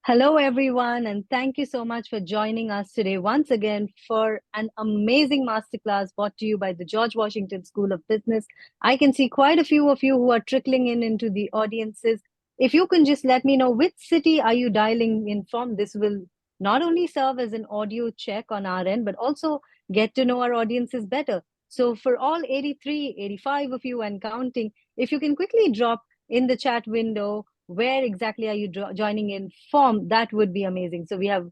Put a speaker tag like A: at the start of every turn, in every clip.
A: Hello, everyone, and thank you so much for joining us today once again for an amazing masterclass brought to you by the George Washington School of Business. I can see quite a few of you who are trickling in into the audiences. If you can just let me know which city are you dialing in from, this will not only serve as an audio check on our end, but also get to know our audiences better. So for all 83, 85 of you and counting, if you can quickly drop in the chat window where exactly are you joining in from, that would be amazing. So we have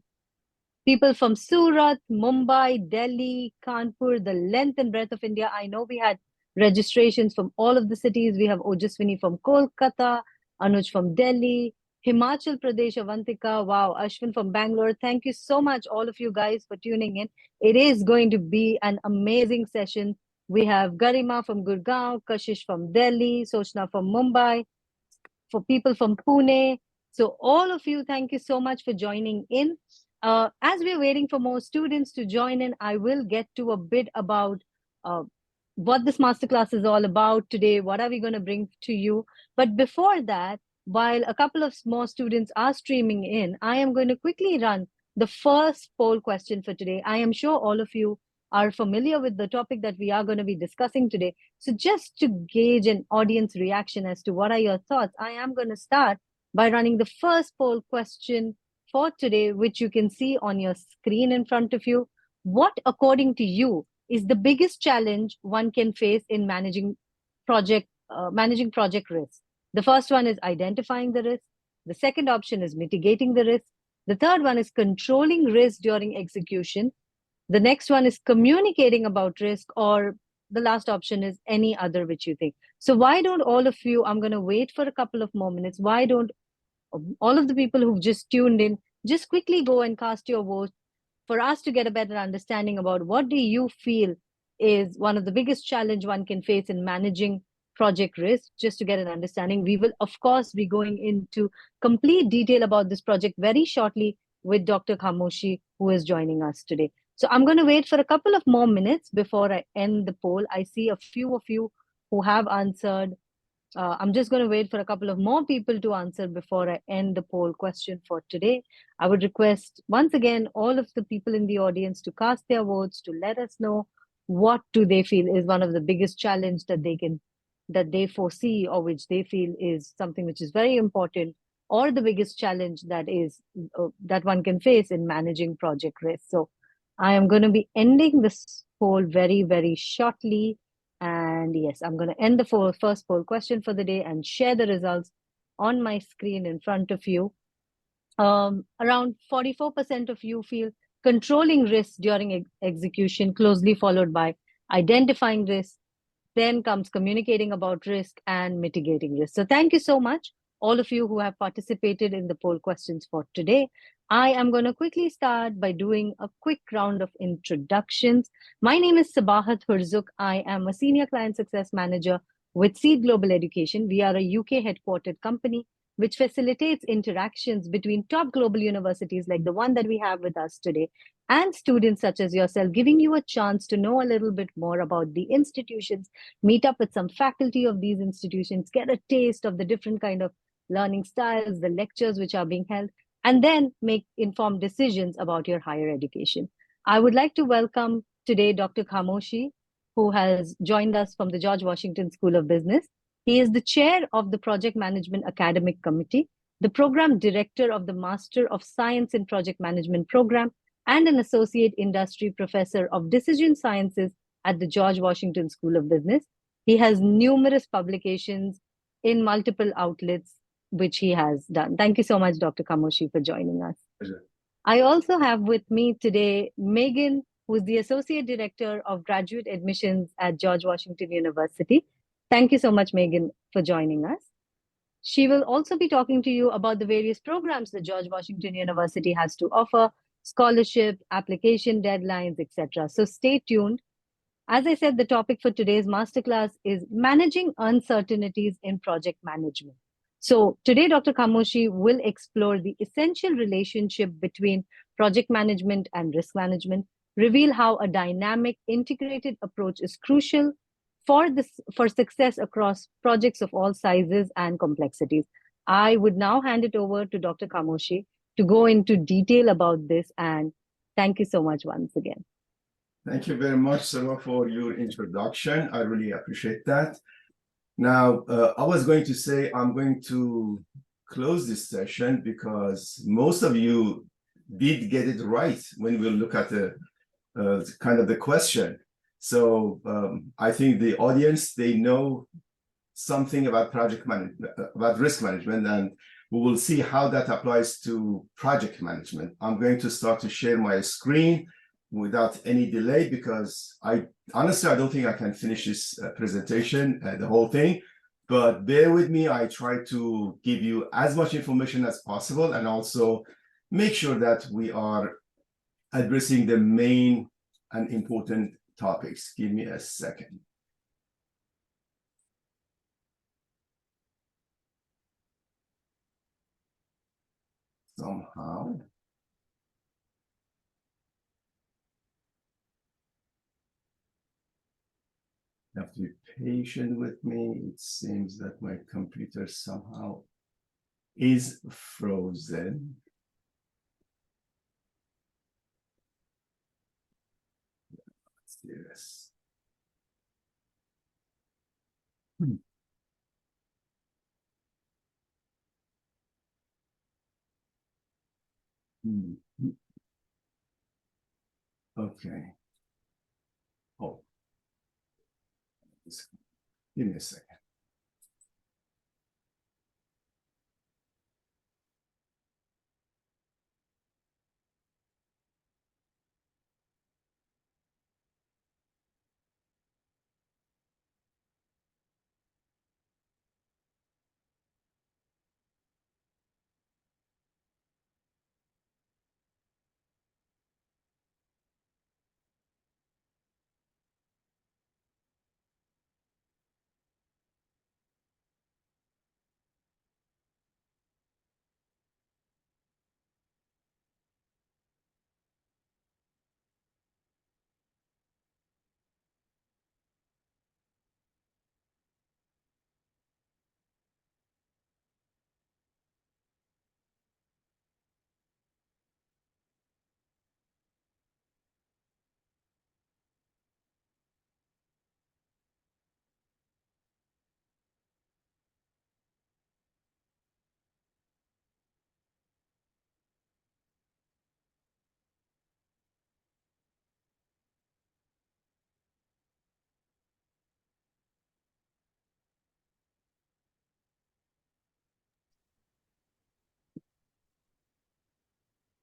A: people from Surat, Mumbai, Delhi, Kanpur, the length and breadth of India. I know we had registrations from all of the cities. We have Ojaswini from Kolkata, Anuj from Delhi, Himachal Pradesh, Avantika. Wow, Ashwin from Bangalore. Thank you so much, all of you guys, for tuning in. It is going to be an amazing session. We have Garima from Gurgaon, Kashish from Delhi, Sochna from Mumbai, for people from Pune. So all of you, thank you so much for joining in. As we're waiting for more students to join in, I will get to a bit about what this masterclass is all about today. What are we going to bring to you? But before that, while a couple of more students are streaming in, I am going to quickly run the first poll question for today. I am sure all of you are familiar with the topic that we are going to be discussing today. So just to gauge an audience reaction as to what are your thoughts, I am going to start by running the first poll question for today, which you can see on your screen in front of you. What, according to you, is the biggest challenge one can face in managing project risk? The first one is identifying the risk. The second option is mitigating the risk. The third one is controlling risk during execution. The next one is communicating about risk, or the last option is any other which you think. So why don't all of you, I'm going to wait for a couple of more minutes. Why don't all of the people who've just tuned in, just quickly go and cast your vote for us to get a better understanding about what do you feel is one of the biggest challenge one can face in managing project risk. Just to get an understanding, we will of course be going into complete detail about this project very shortly with Dr. Khamoshi, who is joining us today. So I'm going to wait for a couple of more minutes before I end the poll. I see a few of you who have answered. I'm just going to wait for a couple of more people to answer before I end the poll question for today. I would request once again all of the people in the audience to cast their votes, to let us know what do they feel is one of the biggest challenge that they foresee, or which they feel is something which is very important, or the biggest challenge that one can face in managing project risk. So I am going to be ending this poll very, very shortly. And yes, I'm going to end the first poll question for the day and share the results on my screen in front of you. Around 44% of you feel controlling risk during execution, closely followed by identifying risk. Then comes communicating about risk and mitigating risk. So thank you so much, all of you who have participated in the poll questions for today. I am going to quickly start by doing a quick round of introductions. My name is Sabahat Hurzuk. I am a Senior Client Success Manager with Seed Global Education. We are a UK headquartered company which facilitates interactions between top global universities like the one that we have with us today and students such as yourself, giving you a chance to know a little bit more about the institutions, meet up with some faculty of these institutions, get a taste of the different kind of learning styles, the lectures which are being held, and then make informed decisions about your higher education. I would like to welcome today Dr. Khamoshi, who has joined us from the George Washington School of Business. He is the chair of the Project Management Academic Committee, the program director of the Master of Science in Project Management program, and an associate industry professor of decision sciences at the George Washington School of Business. He has numerous publications in multiple outlets, which he has done. Thank you so much, Dr. Khamoshi, for joining us. Pleasure. I also have with me today Megan, who is the Associate Director of Graduate Admissions at George Washington University. Thank you so much, Megan, for joining us. She will also be talking to you about the various programs that George Washington University has to offer, scholarship, application deadlines, etc. So stay tuned. As I said, the topic for today's masterclass is managing uncertainties in project management. So today, Dr. Khamoshi will explore the essential relationship between project management and risk management, reveal how a dynamic, integrated approach is crucial for success across projects of all sizes and complexities. I would now hand it over to Dr. Khamoshi to go into detail about this. And thank you so much once again.
B: Thank you very much, Sarah, for your introduction. I really appreciate that. Now, I was going to say I'm going to close this session because most of you did get it right when we look at the kind of the question. So I think the audience, they know something about project management, about risk management, and we will see how that applies to project management. I'm going to start to share my screen without any delay because I honestly, I don't think I can finish this presentation, the whole thing, but bear with me. I try to give you as much information as possible and also make sure that we are addressing the main and important topics. Give me a second. Somehow. You have to be patient with me. It seems that my computer somehow is frozen. Let's do this. Okay. Oh, give me a second.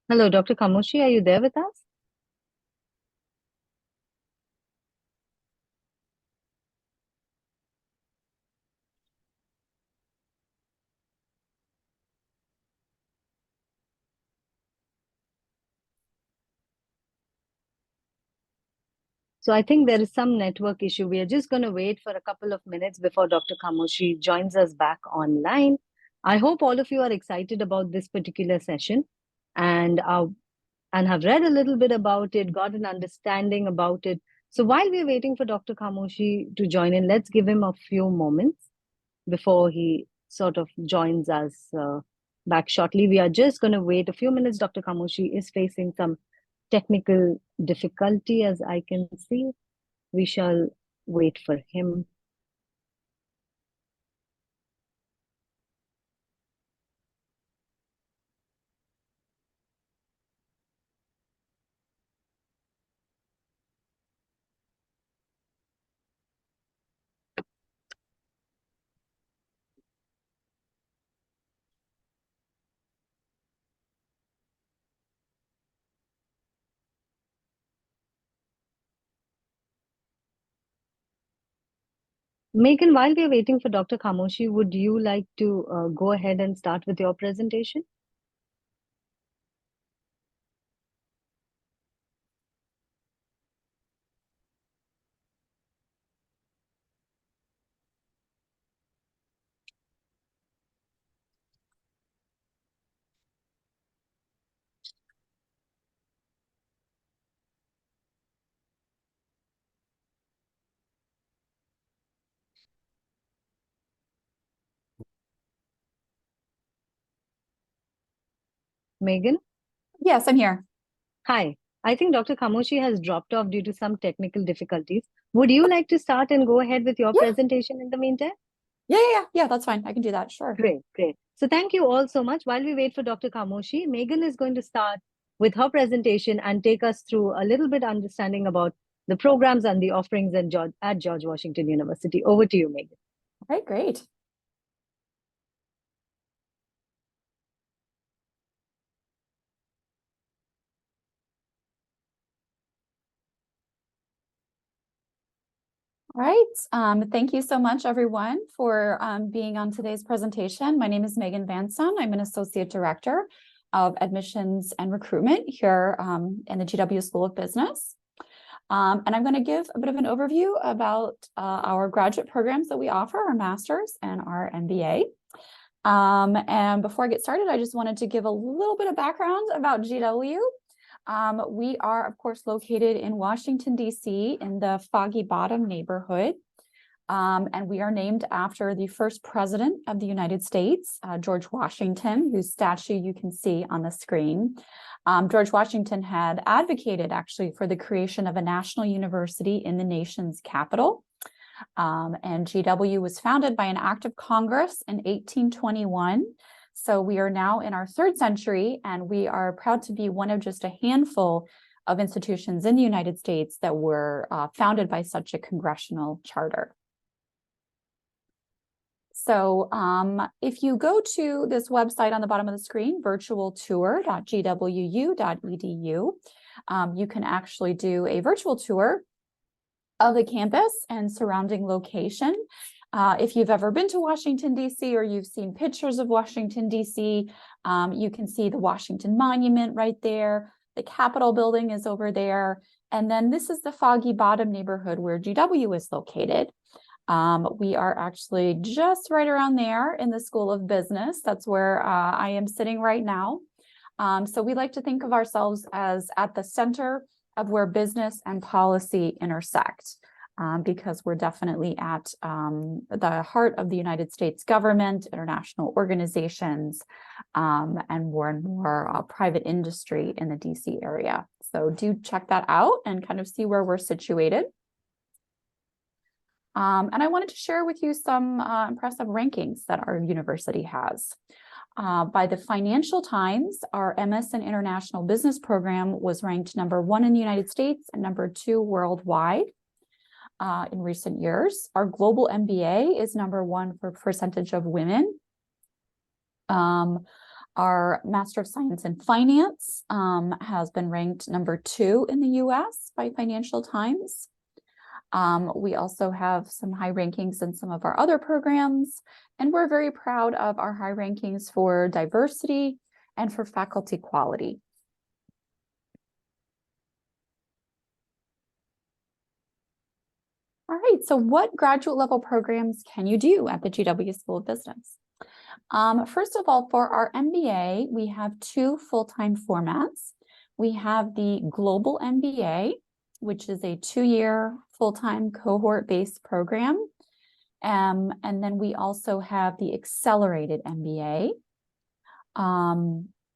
A: Hello, Dr. Kamoshi, are you there with us? So I think there is some network issue. We are just going to wait for a couple of minutes before Dr. Kamoshi joins us back online. I hope all of you are excited about this particular session and have read a little bit about it, got an understanding about it. So while we're waiting for Dr. Kamoshi to join in, let's give him a few moments before he sort of joins us back shortly. We are just going to wait a few minutes. Dr. Kamoshi is facing some technical difficulty, as I can see. We shall wait for him. Megan, while we're waiting for Dr. Kamoshi, would you like to go ahead and start with your presentation? Megan?
C: Yes, I'm here.
A: Hi. I think Dr. Kamoshi has dropped off due to some technical difficulties. Would you like to start and go ahead with your
C: Yeah.
A: presentation in the meantime?
C: Yeah, that's fine. I can do that. Sure.
A: Great, great. So thank you all so much. While we wait for Dr. Kamoshi, Megan is going to start with her presentation and take us through a little bit understanding about the programs and the offerings at George Washington University. Over to you, Megan.
C: All right, great. All right. Thank you so much, everyone, for being on today's presentation. My name is Megan Vanson. I'm an Associate Director of Admissions and Recruitment here in the GW School of Business. And I'm going to give a bit of an overview about our graduate programs that we offer, our master's and our MBA. And before I get started, I just wanted to give a little bit of background about GW. We are, of course, located in Washington, D.C. in the Foggy Bottom neighborhood. And we are named after the first president of the United States, George Washington, whose statue you can see on the screen. George Washington had advocated actually for the creation of a national university in the nation's capital. And GW was founded by an act of Congress in 1821. So we are now in our third century, and we are proud to be one of just a handful of institutions in the United States that were founded by such a congressional charter. So if you go to this website on the bottom of the screen, virtualtour.gwu.edu, you can actually do a virtual tour of the campus and surrounding location. If you've ever been to Washington, D.C., or you've seen pictures of Washington, D.C., you can see the Washington Monument right there. The Capitol building is over there. And then this is the Foggy Bottom neighborhood where GW is located. We are actually just right around there in the School of Business. That's where I am sitting right now. So we like to think of ourselves as at the center of where business and policy intersect. Because we're definitely at the heart of the United States government, international organizations, and more private industry in the DC area. So do check that out and kind of see where we're situated. And I wanted to share with you some impressive rankings that our university has. By the Financial Times, our MS in International Business program was ranked #1 in the United States and #2 worldwide. In recent years. Our global MBA is #1 for percentage of women. Our Master of Science in Finance has been ranked #2 in the US by Financial Times. We also have some high rankings in some of our other programs, and we're very proud of our high rankings for diversity and for faculty quality. All right, so what graduate level programs can you do at the GW School of Business? First of all, for our MBA, we have 2 full-time formats. We have the Global MBA, which is a 2-year full-time cohort-based program. And then we also have the Accelerated MBA.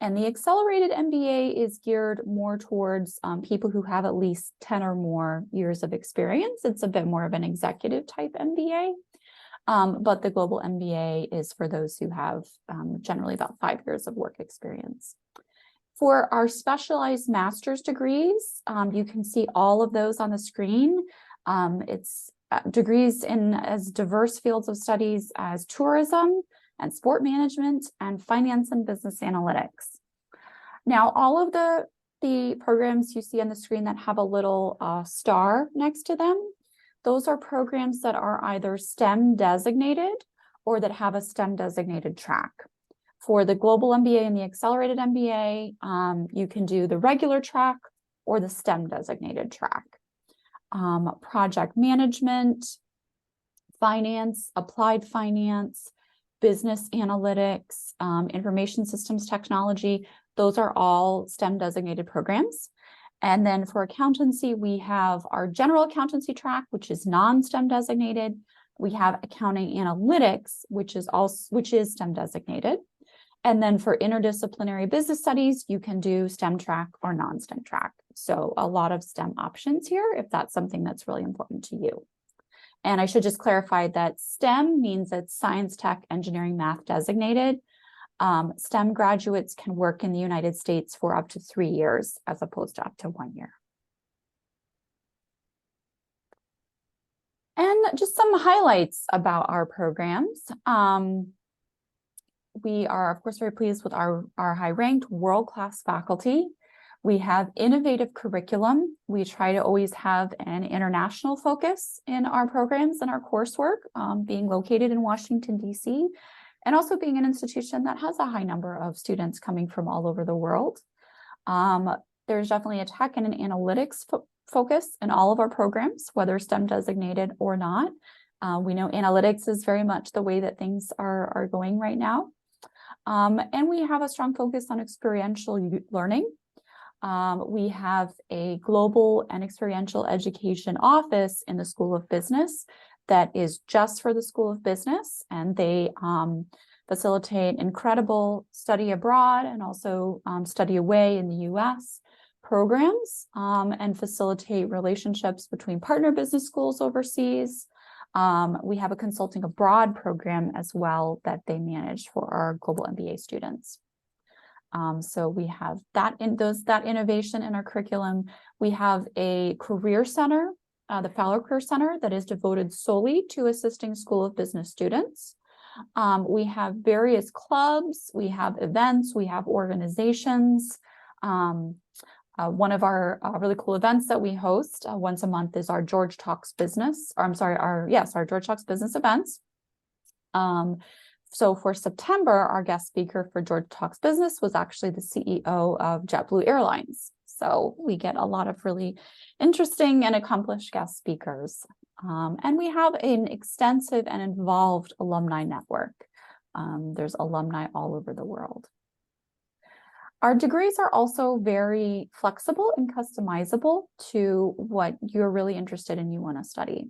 C: And the Accelerated MBA is geared more towards people who have at least 10 or more years of experience. It's a bit more of an executive type MBA, but the Global MBA is for those who have generally about 5 years of work experience. For our specialized master's degrees, you can see all of those on the screen. It's degrees in as diverse fields of studies as tourism, and sport management, and finance and business analytics. Now, all of the programs you see on the screen that have a little star next to them, those are programs that are either STEM designated or that have a STEM designated track. For the Global MBA and the Accelerated MBA, you can do the regular track or the STEM designated track. Project management, finance, applied finance, business analytics, information systems technology, those are all STEM designated programs. And then for accountancy, we have our general accountancy track, which is non-STEM designated. We have accounting analytics, which is STEM designated. And then for interdisciplinary business studies, you can do STEM track or non-STEM track. So a lot of STEM options here, if that's something that's really important to you. And I should just clarify that STEM means it's science, tech, engineering, math designated. STEM graduates can work in the United States for up to 3 years as opposed to up to 1 year. And just some highlights about our programs. We are, of course, very pleased with our high-ranked world-class faculty. We have innovative curriculum. We try to always have an international focus in our programs and our coursework, being located in Washington, D.C., and also being an institution that has a high number of students coming from all over the world. There's definitely a tech and an analytics focus in all of our programs, whether STEM designated or not. We know analytics is very much the way that things are going right now. And we have a strong focus on experiential learning. We have a global and experiential education office in the School of Business that is just for the School of Business, and they facilitate incredible study abroad and also study away in the US programs, and facilitate relationships between partner business schools overseas. We have a consulting abroad program as well that they manage for our global MBA students. So we have that innovation in our curriculum. We have a career center, the Fowler Career Center, that is devoted solely to assisting School of Business students. We have various clubs, we have events, we have organizations. One of our really cool events that we host once a month is our George Talks Business, or I'm sorry, our George Talks Business events. So for September, our guest speaker for George Talks Business was actually the CEO of JetBlue Airlines. So we get a lot of really interesting and accomplished guest speakers. And we have an extensive and involved alumni network. There's alumni all over the world. Our degrees are also very flexible and customizable to what you're really interested in, you want to study.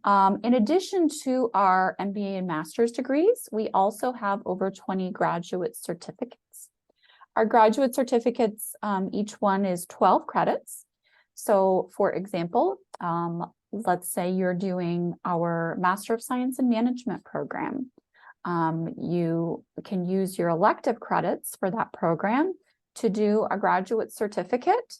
C: In addition to our MBA and master's degrees, we also have over 20 graduate certificates. Our graduate certificates, each one is 12 credits. So for example, let's say you're doing our Master of Science in Management program. You can use your elective credits for that program to do a graduate certificate.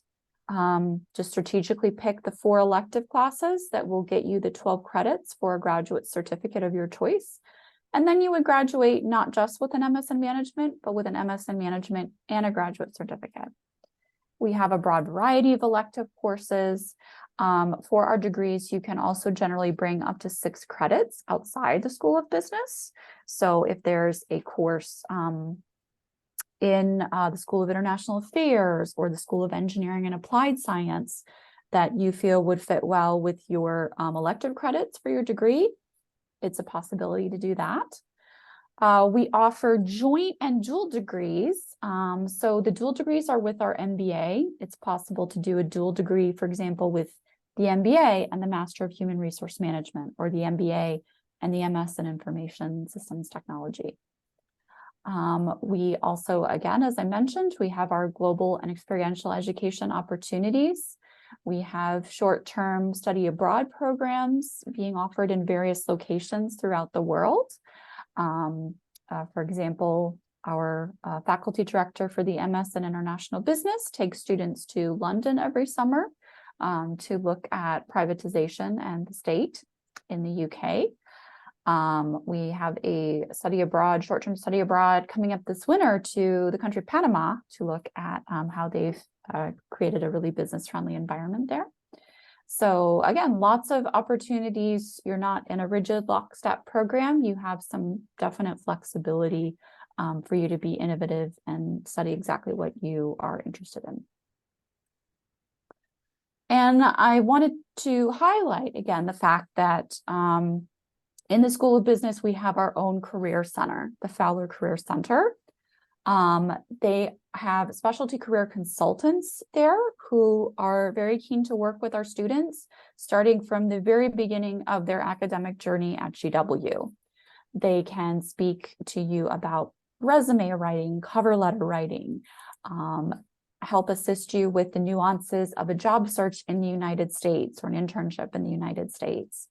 C: Just strategically pick the 4 elective classes that will get you the 12 credits for a graduate certificate of your choice. And then you would graduate not just with an MS in Management, but with an MS in Management and a graduate certificate. We have a broad variety of elective courses. For our degrees, you can also generally bring up to 6 credits outside the School of Business. So if there's a course in the School of International Affairs or the School of Engineering and Applied Science that you feel would fit well with your elective credits for your degree, it's a possibility to do that. We offer joint and dual degrees. So the dual degrees are with our MBA. It's possible to do a dual degree, for example, with the MBA and the Master of Human Resource Management, or the MBA and the MS in Information Systems Technology. We also, again, as I mentioned, we have our global and experiential education opportunities. We have short-term study abroad programs being offered in various locations throughout the world. For example, our faculty director for the MS in International Business takes students to London every summer to look at privatization and the state in the UK. We have a study abroad, short-term study abroad coming up this winter to the country of Panama to look at how they've created a really business-friendly environment there. So again, lots of opportunities. You're not in a rigid lockstep program. You have some definite flexibility for you to be innovative and study exactly what you are interested in. And I wanted to highlight again the fact that in the School of Business, we have our own career center, the Fowler Career Center. They have specialty career consultants there who are very keen to work with our students, starting from the very beginning of their academic journey at GW. They can speak to you about resume writing, cover letter writing, help assist you with the nuances of a job search in the United States or an internship in the United States.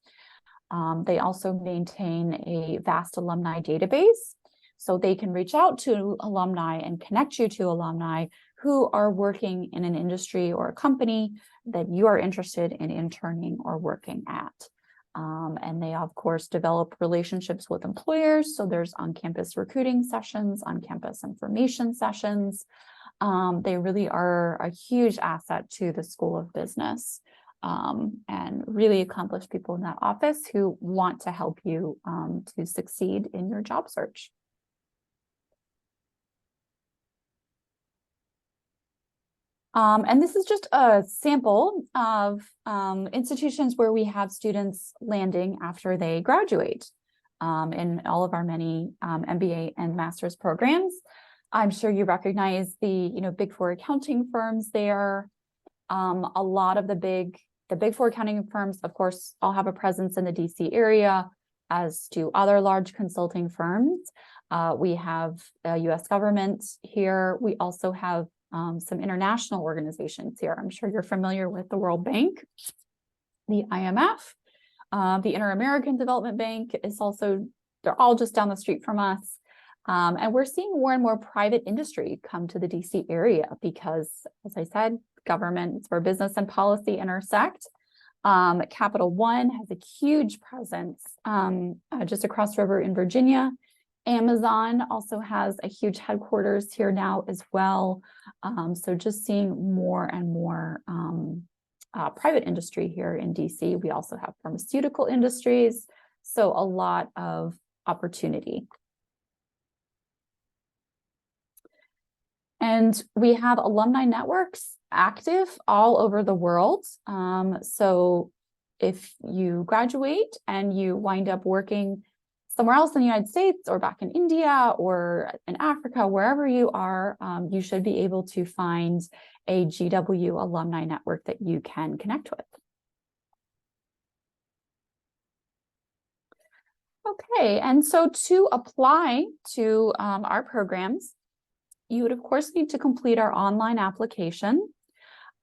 C: They also maintain a vast alumni database, so they can reach out to alumni and connect you to alumni who are working in an industry or a company that you are interested in interning or working at. And they, of course, develop relationships with employers. So there's on-campus recruiting sessions, on-campus information sessions. They really are a huge asset to the School of Business, and really accomplished people in that office who want to help you to succeed in your job search. And this is just a sample of institutions where we have students landing after they graduate in all of our many MBA and master's programs. I'm sure you recognize the Big Four accounting firms there. A lot of the big Four accounting firms, of course, all have a presence in the DC area, as do other large consulting firms. We have the US government here. We also have some international organizations here. I'm sure you're familiar with the World Bank, the IMF, the Inter-American Development Bank is also, they're all just down the street from us. And we're seeing more and more private industry come to the DC area because, as I said, government, it's where business and policy intersect. Capital One has a huge presence just across the river in Virginia. Amazon also has a huge headquarters here now as well. So just seeing more and more private industry here in DC. We also have pharmaceutical industries, so a lot of opportunity. And we have alumni networks active all over the world. So if you graduate and you wind up working somewhere else in the United States or back in India or in Africa, wherever you are, you should be able to find a GW alumni network that you can connect with. Okay, and so to apply to our programs, you would, of course, need to complete our online application.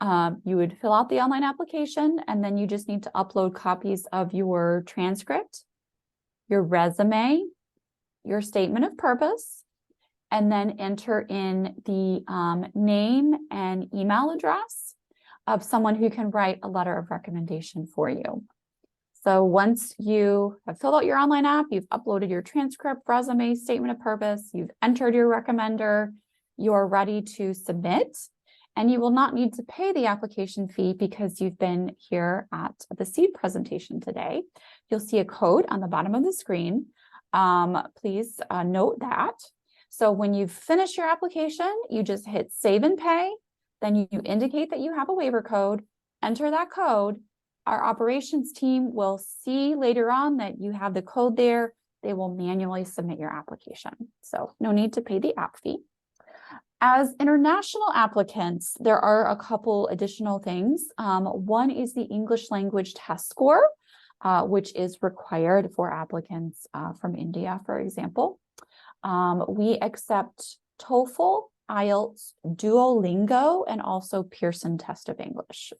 C: You would fill out the online application, and then you just need to upload copies of your transcript, your resume, your statement of purpose, and then enter in the name and email address of someone who can write a letter of recommendation for you. So once you have filled out your online app, you've uploaded your transcript, resume, statement of purpose, you've entered your recommender, you're ready to submit, and you will not need to pay the application fee because you've been here at the seed presentation today. You'll see a code on the bottom of the screen. Please note that. So when you finish your application, you just hit save and pay, then you indicate that you have a waiver code, enter that code. Our operations team will see later on that you have the code there. They will manually submit your application. So no need to pay the app fee. As international applicants, there are a couple additional things. One is the English language test score, which is required for applicants from India, for example. We accept TOEFL, IELTS, Duolingo, and also Pearson Test of English.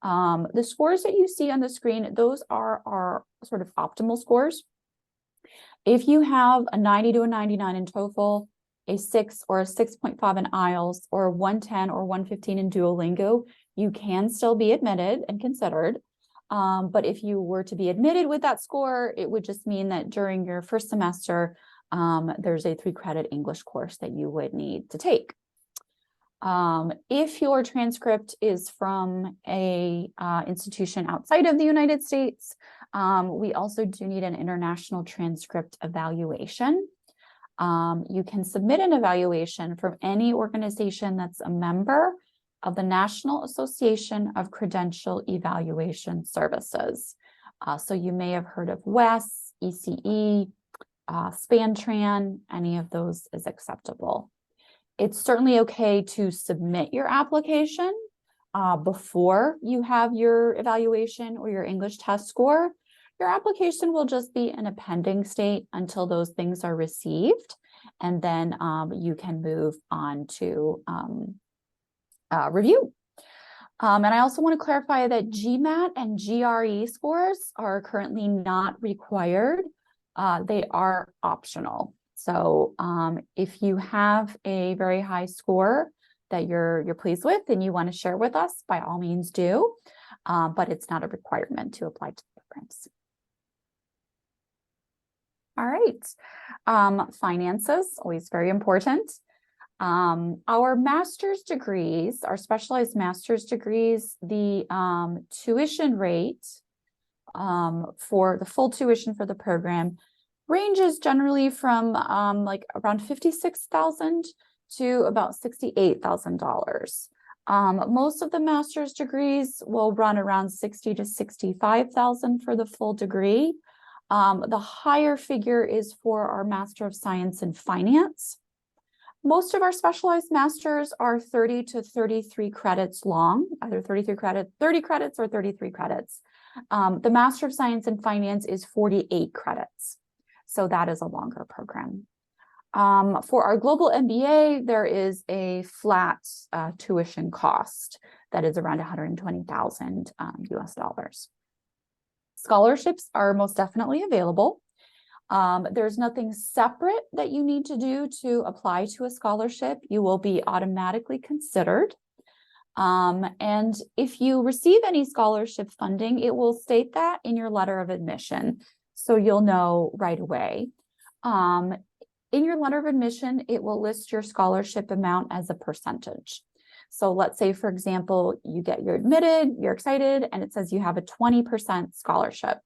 C: The scores that you see on the screen, those are our sort of optimal scores. If you have a 90 to a 99 in TOEFL, a 6 or a 6.5 in IELTS, or a 110 or 115 in Duolingo, you can still be admitted and considered. But if you were to be admitted with that score, it would just mean that during your first semester, there's a 3-credit English course that you would need to take. If your transcript is from a institution outside of the United States, we also do need an international transcript evaluation. You can submit an evaluation from any organization that's a member of the National Association of Credential Evaluation Services. So you may have heard of WES, ECE, SpanTran, any of those is acceptable. It's certainly okay to submit your application before you have your evaluation or your English test score. Your application will just be in a pending state until those things are received. and then you can move on to review. And I also want to clarify that GMAT and GRE scores are currently not required. They are optional. So if you have a very high score that you're pleased with and you want to share with us, by all means do, but it's not a requirement to apply to the programs. All right, finances, always very important. Our master's degrees, our specialized master's degrees, the tuition rate for the full tuition for the program ranges generally from like around $56,000 to about $68,000. Most of the master's degrees will run around $60,000 to $65,000 for the full degree. The higher figure is for our Master of Science in Finance. Most of our specialized masters are 30 to 33 credits long, either 30 credits or 33 credits. The Master of Science in Finance is 48 credits. So that is a longer program. For our global MBA, there is a flat tuition cost that is around $120,000 US dollars. Scholarships are most definitely available. There's nothing separate that you need to do to apply to a scholarship. You will be automatically considered. And if you receive any scholarship funding, it will state that in your letter of admission. So you'll know right away. In your letter of admission, it will list your scholarship amount as a percentage. So let's say, for example, you're admitted, you're excited, and it says you have a 20% scholarship.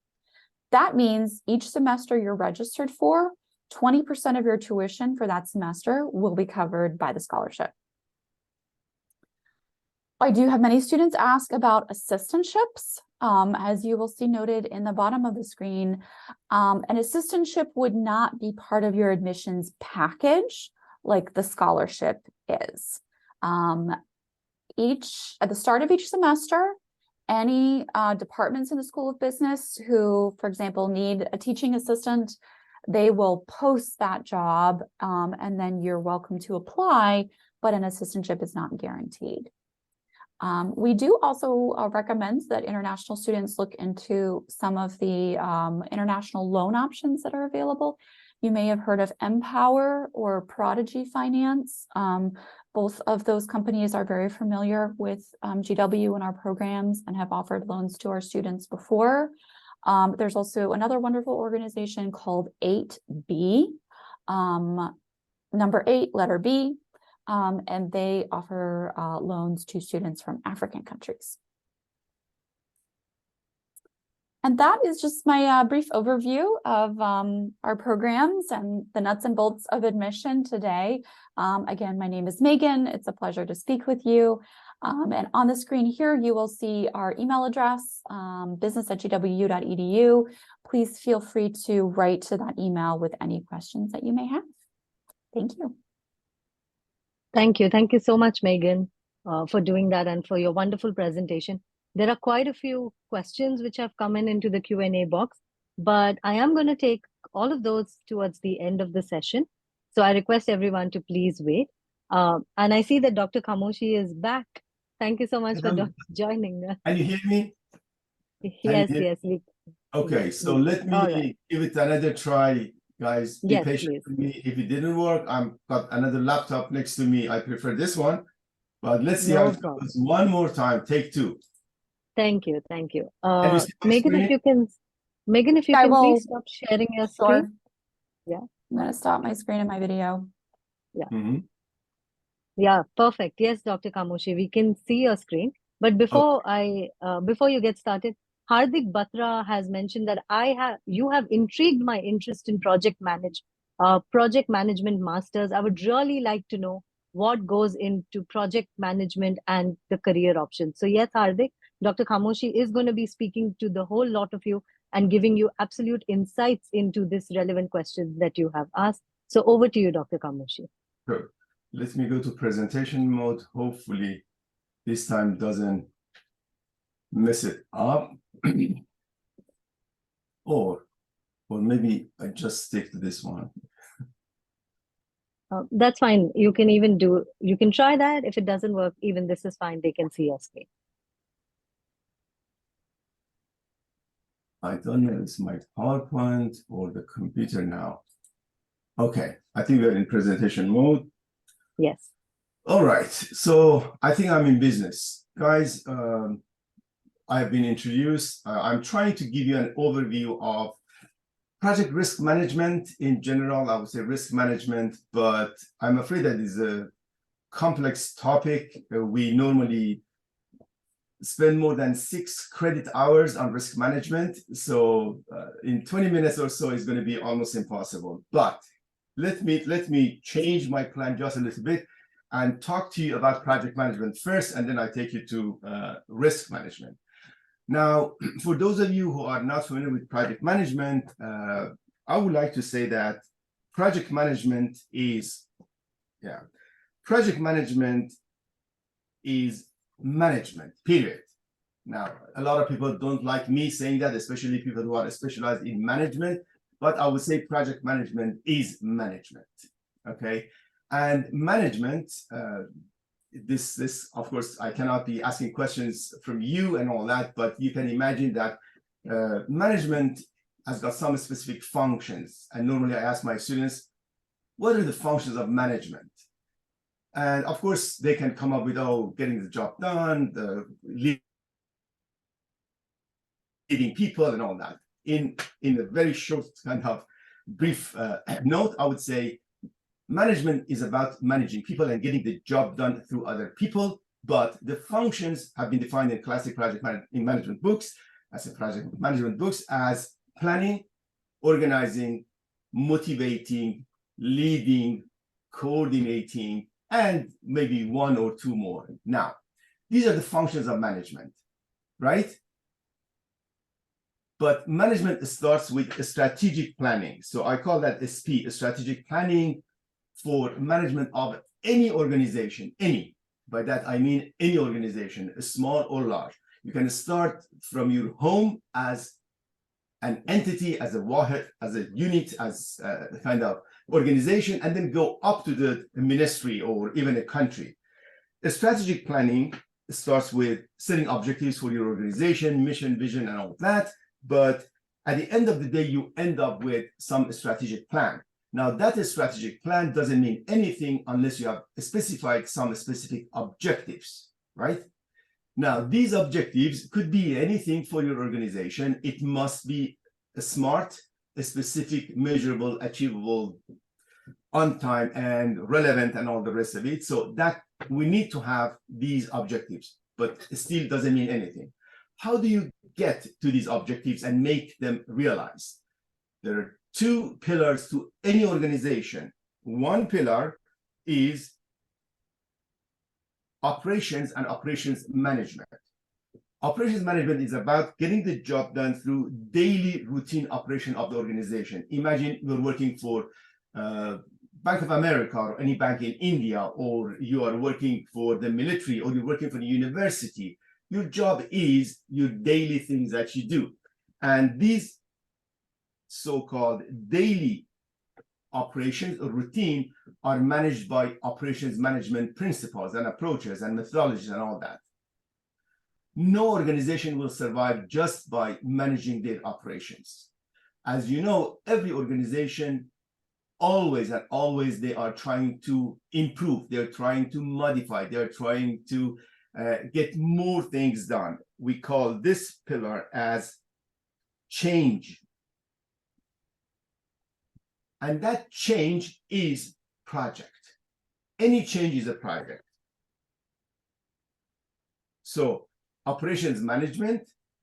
C: That means each semester you're registered for, 20% of your tuition for that semester will be covered by the scholarship. I do have many students ask about assistantships. As you will see noted in the bottom of the screen, an assistantship would not be part of your admissions package like the scholarship is. At the start of each semester, any departments in the School of Business who, for example, need a teaching assistant, they will post that job and then you're welcome to apply, but an assistantship is not guaranteed. We do also recommend that international students look into some of the international loan options that are available. You may have heard of Empower or Prodigy Finance. Both of those companies are very familiar with GW and our programs and have offered loans to our students before. There's also another wonderful organization called 8B, number 8, letter B, and they offer loans to students from African countries. And that is just my brief overview of our programs and the nuts and bolts of admission today. Again, my name is Megan. It's a pleasure to speak with you. And on the screen here, you will see our email address, business@gwu.edu. Please feel free to write to that email with any questions that you may have. Thank you.
A: Thank you. Thank you so much, Megan, for doing that and for your wonderful presentation. There are quite a few questions which have come into the Q&A box, but I am going to take all of those towards the end of the session. So I request everyone to please wait. And I see that Dr. Kamoshi is back. Thank you so much for joining us.
B: Can you hear me?
A: Yes, yes.
B: Okay,
A: yes,
B: so
A: please.
B: let me give it another try, guys. Be
A: Yes,
B: patient
A: please.
B: with me. If it didn't work, I've got another laptop next to me. I prefer this one, but let's see how it goes. One more time. Take two.
A: Thank you. Thank you.
B: Can you see my
A: Megan,
B: screen?
A: if you can please stop sharing your screen. Yeah.
C: I'm going to stop my screen and my video.
A: Yeah.
B: Mm-hmm.
A: Yeah, perfect. Yes, Dr. Kamoshi, we can see your screen. But before before you get started, Hardik Batra has mentioned that you have intrigued my interest in project management masters. I would really like to know what goes into project management and the career options. So yes, Hardik, Dr. Kamoshi is going to be speaking to the whole lot of you and giving you absolute insights into this relevant questions that you have asked. So over to you, Dr. Kamoshi.
B: Sure. Let me go to presentation mode. Hopefully this time doesn't mess it up. or maybe I just stick to this one.
A: That's fine. You can even you can try that. If it doesn't work, even this is fine. They can see your screen.
B: I don't know if it's my PowerPoint or the computer now. Okay, I think we're in presentation mode.
A: Yes.
B: All right, so I think I'm in business. Guys, I have been introduced. I'm trying to give you an overview of project risk management in general. I would say risk management, but I'm afraid that is a complex topic. We normally spend more than 6 credit hours on risk management. So in 20 minutes or so, it's going to be almost impossible. But let me change my plan just a little bit and talk to you about project management first, and then I take you to risk management. Now, for those of you who are not familiar with project management, I would like to say that project management is management, period. Now, a lot of people don't like me saying that, especially people who are specialized in management, but I would say project management is management, okay? And management, this of course, I cannot be asking questions from you and all that, but you can imagine that management has got some specific functions. And normally I ask my students, what are the functions of management? And of course, they can come up with, oh, getting the job done, the leading people and all that. In a very short kind of brief note, I would say management is about managing people and getting the job done through other people, but the functions have been defined in classic project management books, as planning, organizing, motivating, leading, coordinating, and maybe 1 or 2 more. Now, these are the functions of management, right? But management starts with strategic planning. So I call that SP, strategic planning for management of any organization, any. By that, I mean any organization, small or large. You can start from your home as an entity, as a wahed, as a unit, as a kind of organization, and then go up to the ministry or even a country. The strategic planning starts with setting objectives for your organization, mission, vision, and all that. But at the end of the day, you end up with some strategic plan. Now, that strategic plan doesn't mean anything unless you have specified some specific objectives, right? Now, these objectives could be anything for your organization. It must be smart, specific, measurable, achievable, on time, and relevant, and all the rest of it. So that we need to have these objectives, but it still doesn't mean anything. How do you get to these objectives and make them realized? There are 2 pillars to any organization. One pillar is operations and operations management. Operations management is about getting the job done through daily routine operation of the organization. Imagine you're working for Bank of America or any bank in India, or you are working for the military, or you're working for the university. Your job is your daily things that you do. And these so-called daily operations or routine are managed by operations management principles and approaches and methodologies and all that. No organization will survive just by managing their operations. As you know, every organization always they are trying to improve, they're trying to modify, they're trying to get more things done. We call this pillar as change. And that change is project. Any change is a project. So operations management,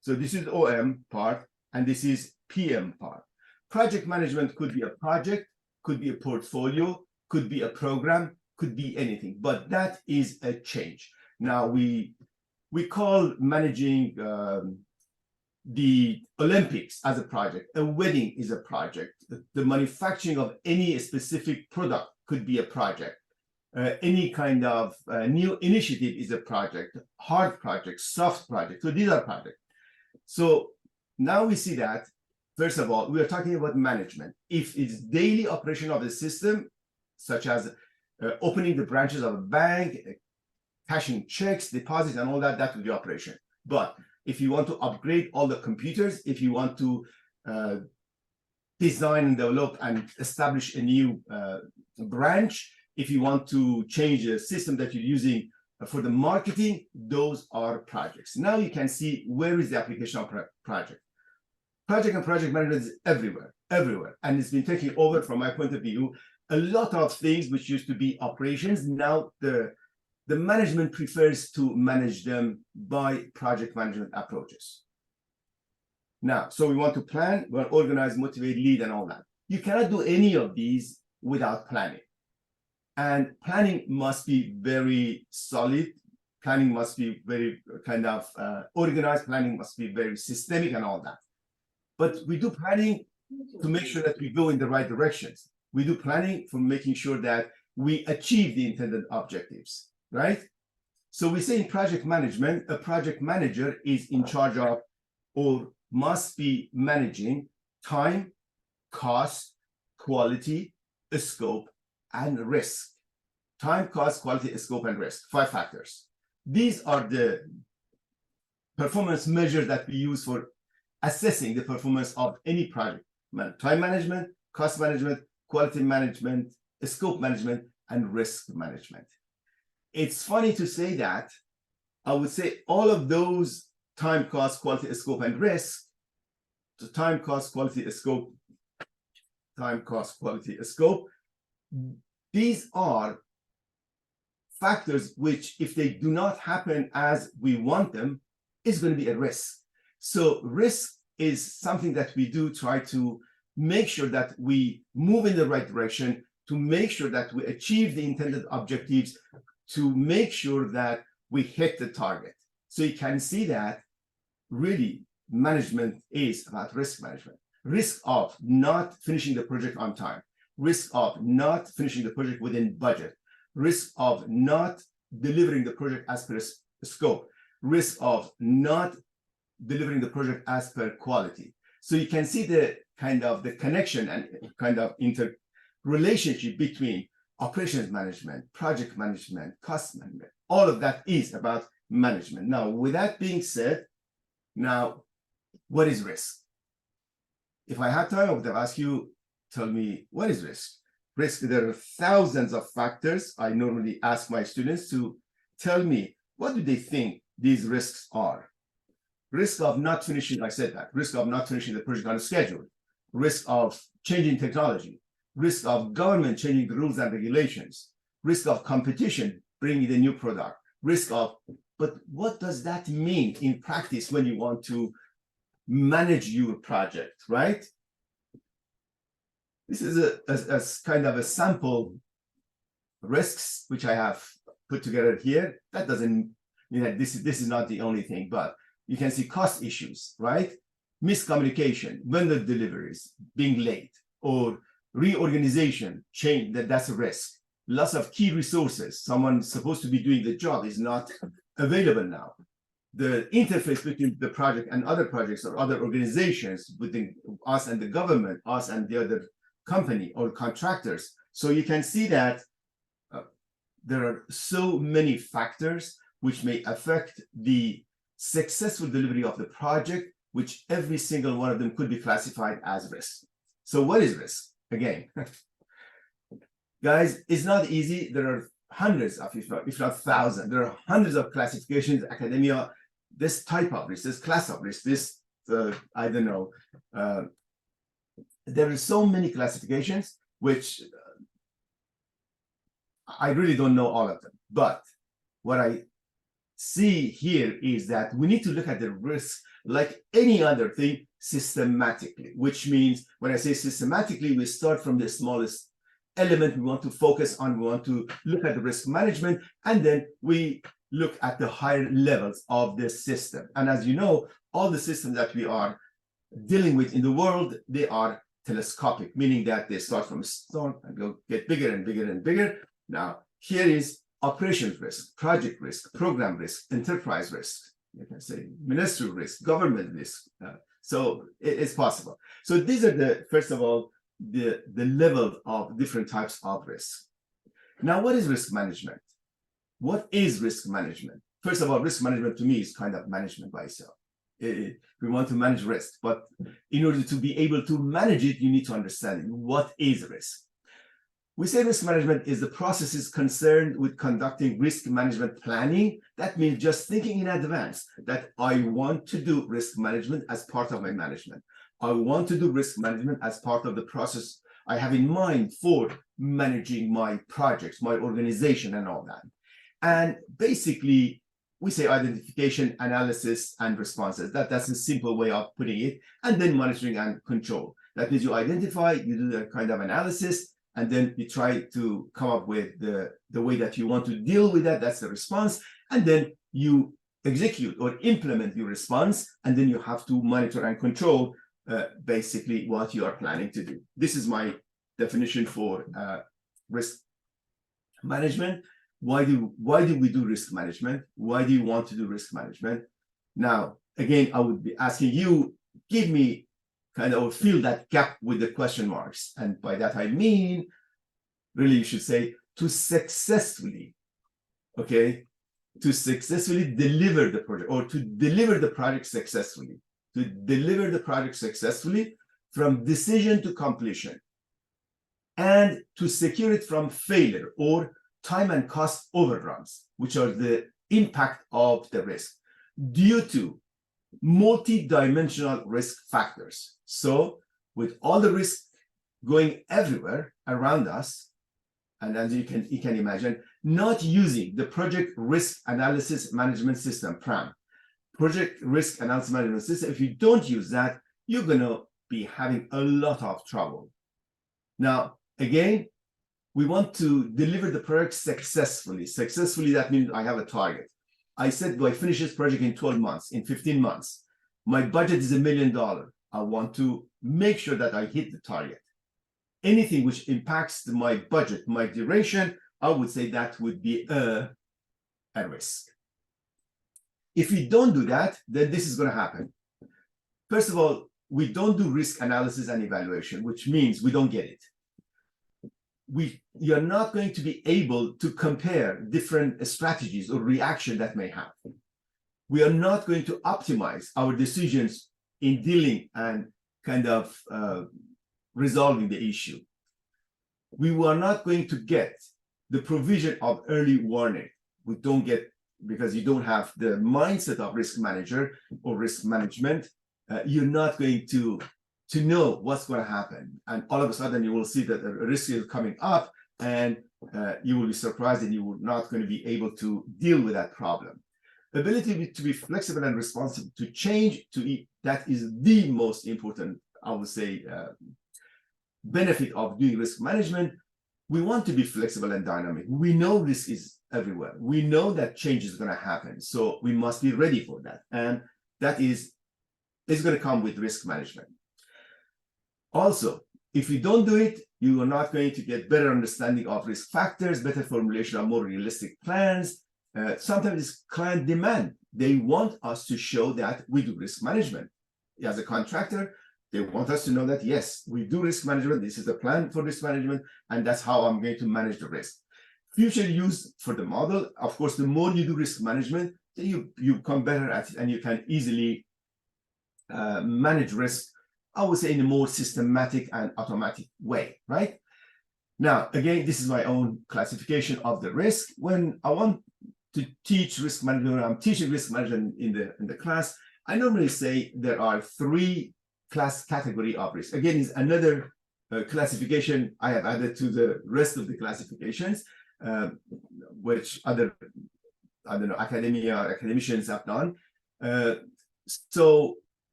B: so this is OM part, and this is PM part. Project management could be a project, could be a portfolio, could be a program, could be anything, but that is a change. Now we call managing the Olympics as a project. A wedding is a project. The manufacturing of any specific product could be a project. Any kind of new initiative is a project. Hard project, soft project. So these are projects. So now we see that, first of all, we are talking about management. If it's daily operation of the system, such as opening the branches of a bank, cashing checks, deposits, and all that, that would be operation. But if you want to upgrade all the computers, if you want to design and develop and establish a new branch, if you want to change a system that you're using for the marketing, those are projects. Now you can see where is the application of project. Project and project management is everywhere, everywhere. And it's been taking over, from my point of view, a lot of things which used to be operations. Now the management prefers to manage them by project management approaches. Now, so we want to plan, we want to organize, motivate, lead, and all that. You cannot do any of these without planning. And planning must be very solid. Planning must be very kind of organized. Planning must be very systemic and all that. But we do planning to make sure that we go in the right directions. We do planning for making sure that we achieve the intended objectives, right? So we say in project management, a project manager is in charge of, or must be managing, time, cost, quality, scope, and risk. Time, cost, quality, scope, and risk. 5 factors. These are the performance measures that we use for assessing the performance of any project. Time management, cost management, quality management, scope management, and risk management. It's funny to say that. I would say all of those: time, cost, quality, scope, and risk. So time, cost, quality, scope, time, cost, quality, scope. These are factors which, if they do not happen as we want them, is going to be a risk. So risk is something that we do try to make sure that we move in the right direction, to make sure that we achieve the intended objectives, to make sure that we hit the target. So you can see that really management is about risk management. Risk of not finishing the project on time, risk of not finishing the project within budget, risk of not delivering the project as per scope, risk of not delivering the project as per quality. So you can see the kind of the connection and kind of interrelationship between operations management, project management, cost management. All of that is about management. Now, with that being said, now, what is risk? If I had time, I would have asked you, tell me, what is risk? Risk, there are thousands of factors. I normally ask my students to tell me, what do they think these risks are? Risk of not finishing, I said that, risk of not finishing the project on schedule, risk of changing technology, risk of government changing the rules and regulations, risk of competition bringing the new product, risk of, but what does that mean in practice when you want to manage your project, right? This is a kind of a sample risks which I have put together here. That doesn't mean that this is not the only thing, but you can see cost issues, right? Miscommunication, vendor deliveries being late, or reorganization, change, that's a risk. Loss of key resources, someone supposed to be doing the job is not available now. The interface between the project and other projects or other organizations within us and the government, us and the other company or contractors. So you can see that there are so many factors which may affect the successful delivery of the project, which every single one of them could be classified as risk. So what is risk? Again, guys, it's not easy. There are hundreds of, if not thousands, there are hundreds of classifications, academia, this type of risk, this class of risk, this, I don't know. There are so many classifications, which I really don't know all of them. But what I see here is that we need to look at the risk like any other thing systematically, which means when I say systematically, we start from the smallest element we want to focus on. We want to look at the risk management, and then we look at the higher levels of the system. And as you know, all the systems that we are dealing with in the world, they are telescopic, meaning that they start from a start and go get bigger and bigger and bigger. Now, here is operations risk, project risk, program risk, enterprise risk, you can say ministerial risk, government risk. So it's possible. So these are the, first of all, the level of different types of risk. Now, what is risk management? What is risk management? First of all, risk management to me is kind of management by itself. We want to manage risk, but in order to be able to manage it, you need to understand what is risk. We say risk management is the processes concerned with conducting risk management planning. That means just thinking in advance that I want to do risk management as part of my management. I want to do risk management as part of the process I have in mind for managing my projects, my organization, and all that. And basically, we say identification, analysis, and responses. That's a simple way of putting it. And then monitoring and control. That means you identify, you do that kind of analysis, and then you try to come up with the way that you want to deal with that. That's the response. And then you execute or implement your response, and then you have to monitor and control basically what you are planning to do. This is my definition for risk management. Why do we do risk management? Why do you want to do risk management? Now, again, I would be asking you, give me kind of fill that gap with the question marks. And by that, I mean, really, you should say to successfully, okay, to successfully deliver the project or to deliver the project successfully, to deliver the project successfully from decision to completion and to secure it from failure or time and cost overruns, which are the impact of the risk due to multi-dimensional risk factors. So with all the risk going everywhere around us, and as you can imagine, not using the project risk analysis management system, PRAM, project risk analysis management system, if you don't use that, you're going to be having a lot of trouble. Now, again, we want to deliver the project successfully. Successfully, that means I have a target. I said, do I finish this project in 12 months, in 15 months? My budget is $1 million. I want to make sure that I hit the target. Anything which impacts my budget, my duration, I would say that would be a risk. If we don't do that, then this is going to happen. First of all, we don't do risk analysis and evaluation, which means we don't get it. You're not going to be able to compare different strategies or reaction that may happen. We are not going to optimize our decisions in dealing and kind of resolving the issue. We are not going to get the provision of early warning. We don't get, because you don't have the mindset of risk manager or risk management, you're not going to know what's going to happen. And all of a sudden, you will see that a risk is coming up and you will be surprised and you're not going to be able to deal with that problem. Ability to be flexible and responsive to change, that is the most important, I would say, benefit of doing risk management. We want to be flexible and dynamic. We know risk is everywhere. We know that change is going to happen. So we must be ready for that. And that is going to come with risk management. Also, if you don't do it, you are not going to get better understanding of risk factors, better formulation of more realistic plans. Sometimes it's client demand. They want us to show that we do risk management. As a contractor, they want us to know that, yes, we do risk management. This is the plan for risk management, and that's how I'm going to manage the risk. Future use for the model, of course, the more you do risk management, then you become better at it, and you can easily manage risk, I would say, in a more systematic and automatic way, right? Now, again, this is my own classification of the risk. When I want to teach risk management, when I'm teaching risk management in the class, I normally say there are 3 class category of risk. Again, is another classification I have added to the rest of the classifications, which other, I don't know, academicians have done. So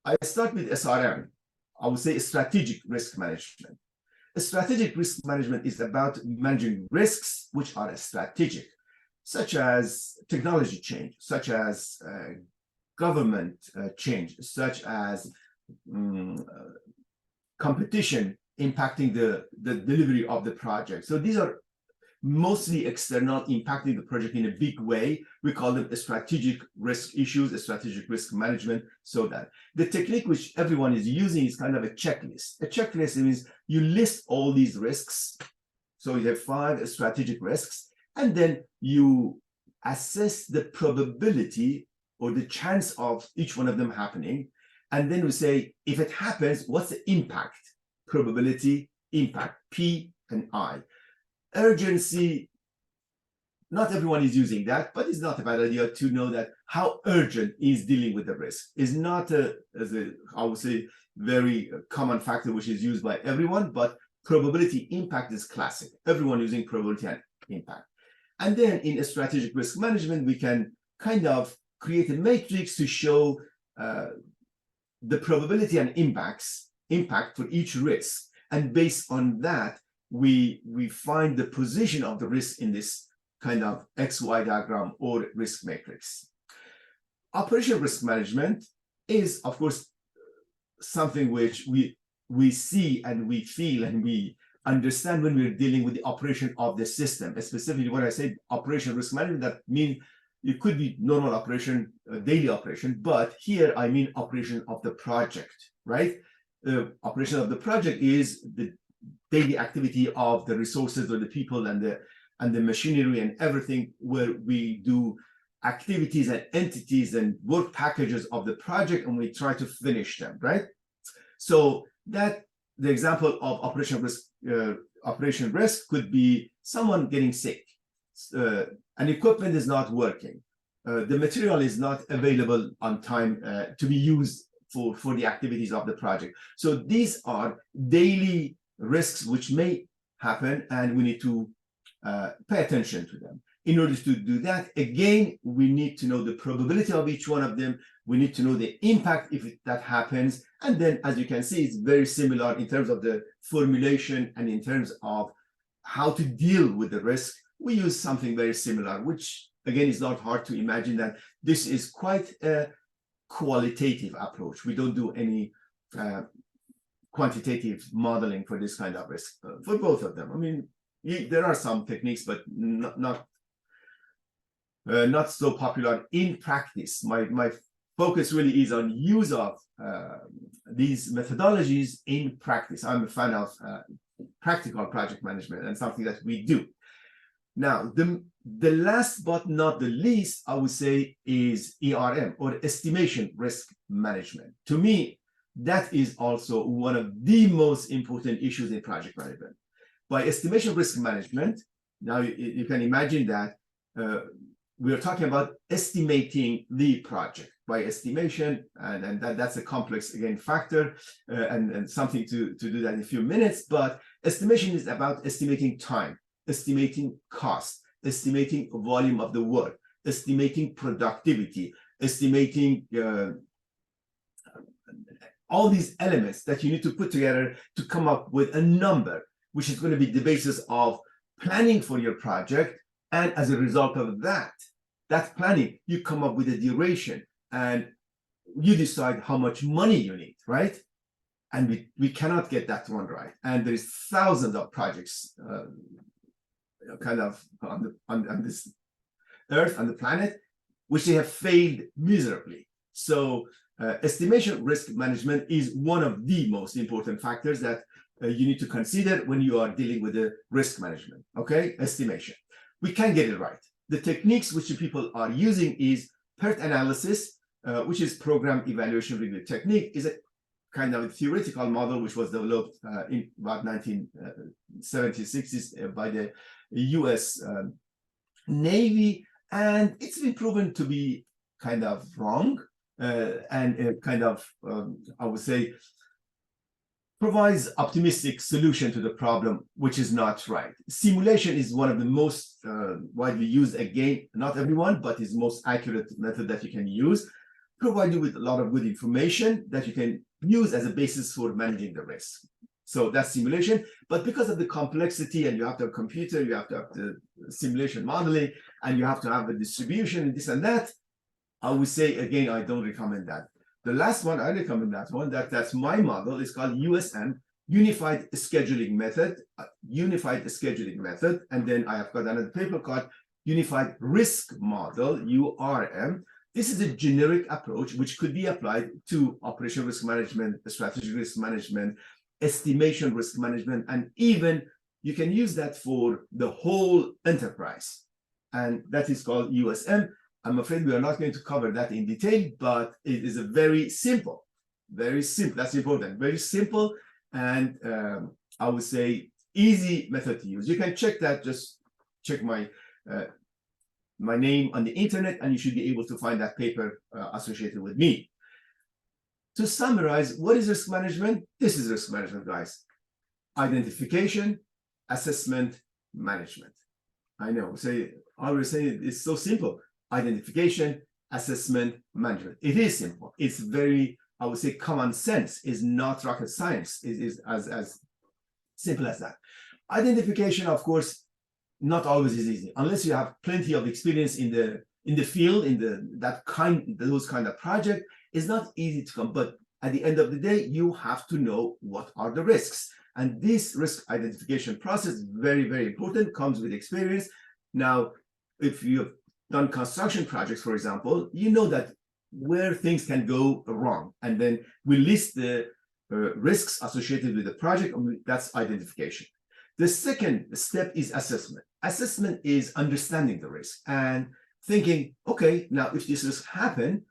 B: I start with SRM. I would say strategic risk management. Strategic risk management is about managing risks which are strategic, such as technology change, such as government change, such as competition impacting the delivery of the project. So these are mostly external, impacting the project in a big way. We call them strategic risk issues, strategic risk management, so that the technique which everyone is using is kind of a checklist. A checklist means you list all these risks So you have 5 strategic risks, and then you assess the probability or the chance of each one of them happening. And then we say, if it happens, what's the impact? Probability, impact, P and I. Urgency, not everyone is using that, but it's not a bad idea to know that how urgent is dealing with the risk is not I would say, very common factor which is used by everyone, but probability impact is classic. Everyone using probability and impact. And then in a strategic risk management, we can kind of create a matrix to show the probability and impact for each risk. And based on that, we find the position of the risk in this kind of XY diagram or risk matrix. Operational risk management is, of course, something which we see and we feel and we understand when we're dealing with the operation of the system. Specifically, when I say operational risk management, that means it could be normal operation, daily operation, but here I mean operation of the project, right? Operation of the project is the daily activity of the resources or the people and the machinery and everything, where we do activities and entities and work packages of the project, and we try to finish them, right? So that the example of operation risk could be someone getting sick, an equipment is not working, the material is not available on time to be used for the activities of the project. So these are daily risks which may happen, and we need to pay attention to them. In order to do that, again, we need to know the probability of each one of them. We need to know the impact if that happens. And then, as you can see, it's very similar in terms of the formulation and in terms of how to deal with the risk. We use something very similar, which, again, is not hard to imagine that this is quite a qualitative approach. We don't do any quantitative modeling for this kind of risk, for both of them. I mean, there are some techniques, but not so popular in practice. My focus really is on use of these methodologies in practice. I'm a fan of practical project management and something that we do. Now, the last but not the least, I would say, is ERM, or estimation risk management. To me, that is also one of the most important issues in project management. By estimation risk management, now you can imagine that we are talking about estimating the project. By estimation, and that's a complex, again, factor, and something to do that in a few minutes, but estimation is about estimating time, estimating cost, estimating volume of the work, estimating productivity, estimating all these elements that you need to put together to come up with a number, which is going to be the basis of planning for your project. And as a result of that planning, you come up with a duration and you decide how much money you need, right? And we cannot get that one right. And there's thousands of projects kind of on this earth, on the planet, which they have failed miserably. So estimation risk management is one of the most important factors that you need to consider when you are dealing with the risk management, okay? Estimation. We can get it right. The techniques which people are using is PERT analysis, which is program evaluation review technique, is a kind of a theoretical model which was developed in about 1970s, by the US Navy, and it's been proven to be kind of wrong and kind of, I would say, provides optimistic solution to the problem, which is not right. Simulation is one of the most widely used, again, not everyone, but is most accurate method that you can use, provide you with a lot of good information that you can use as a basis for managing the risk. So that's simulation, but because of the complexity, and you have to have a computer, you have to have the simulation modeling, and you have to have a distribution and this and that, I would say, again, I don't recommend that. The last one, I recommend that one, that's my model, is called USM, Unified Scheduling Method, and then I have got another paper called Unified Risk Model, URM. This is a generic approach which could be applied to operational risk management, strategic risk management, estimation risk management, and even you can use that for the whole enterprise. And that is called USM. I'm afraid we are not going to cover that in detail, but it is a very simple, that's important, very simple, and I would say easy method to use. You can check that, just check my name on the internet, and you should be able to find that paper associated with me. To summarize, what is risk management? This is risk management, guys. Identification, assessment, management. I know, I was saying it's so simple. Identification, assessment, management. It is simple. It's very, I would say, common sense. Is not rocket science. It is as simple as that. Identification, of course, not always is easy unless you have plenty of experience in the field, those kind of project. It's not easy to come, but at the end of the day, you have to know what are the risks. And this risk identification process is very, very important, comes with experience. Now, if you have done construction projects, for example, you know that where things can go wrong. And then we list the risks associated with the project, and that's identification. The second step is assessment. Assessment is understanding the risk and thinking, okay, now if this risk happen,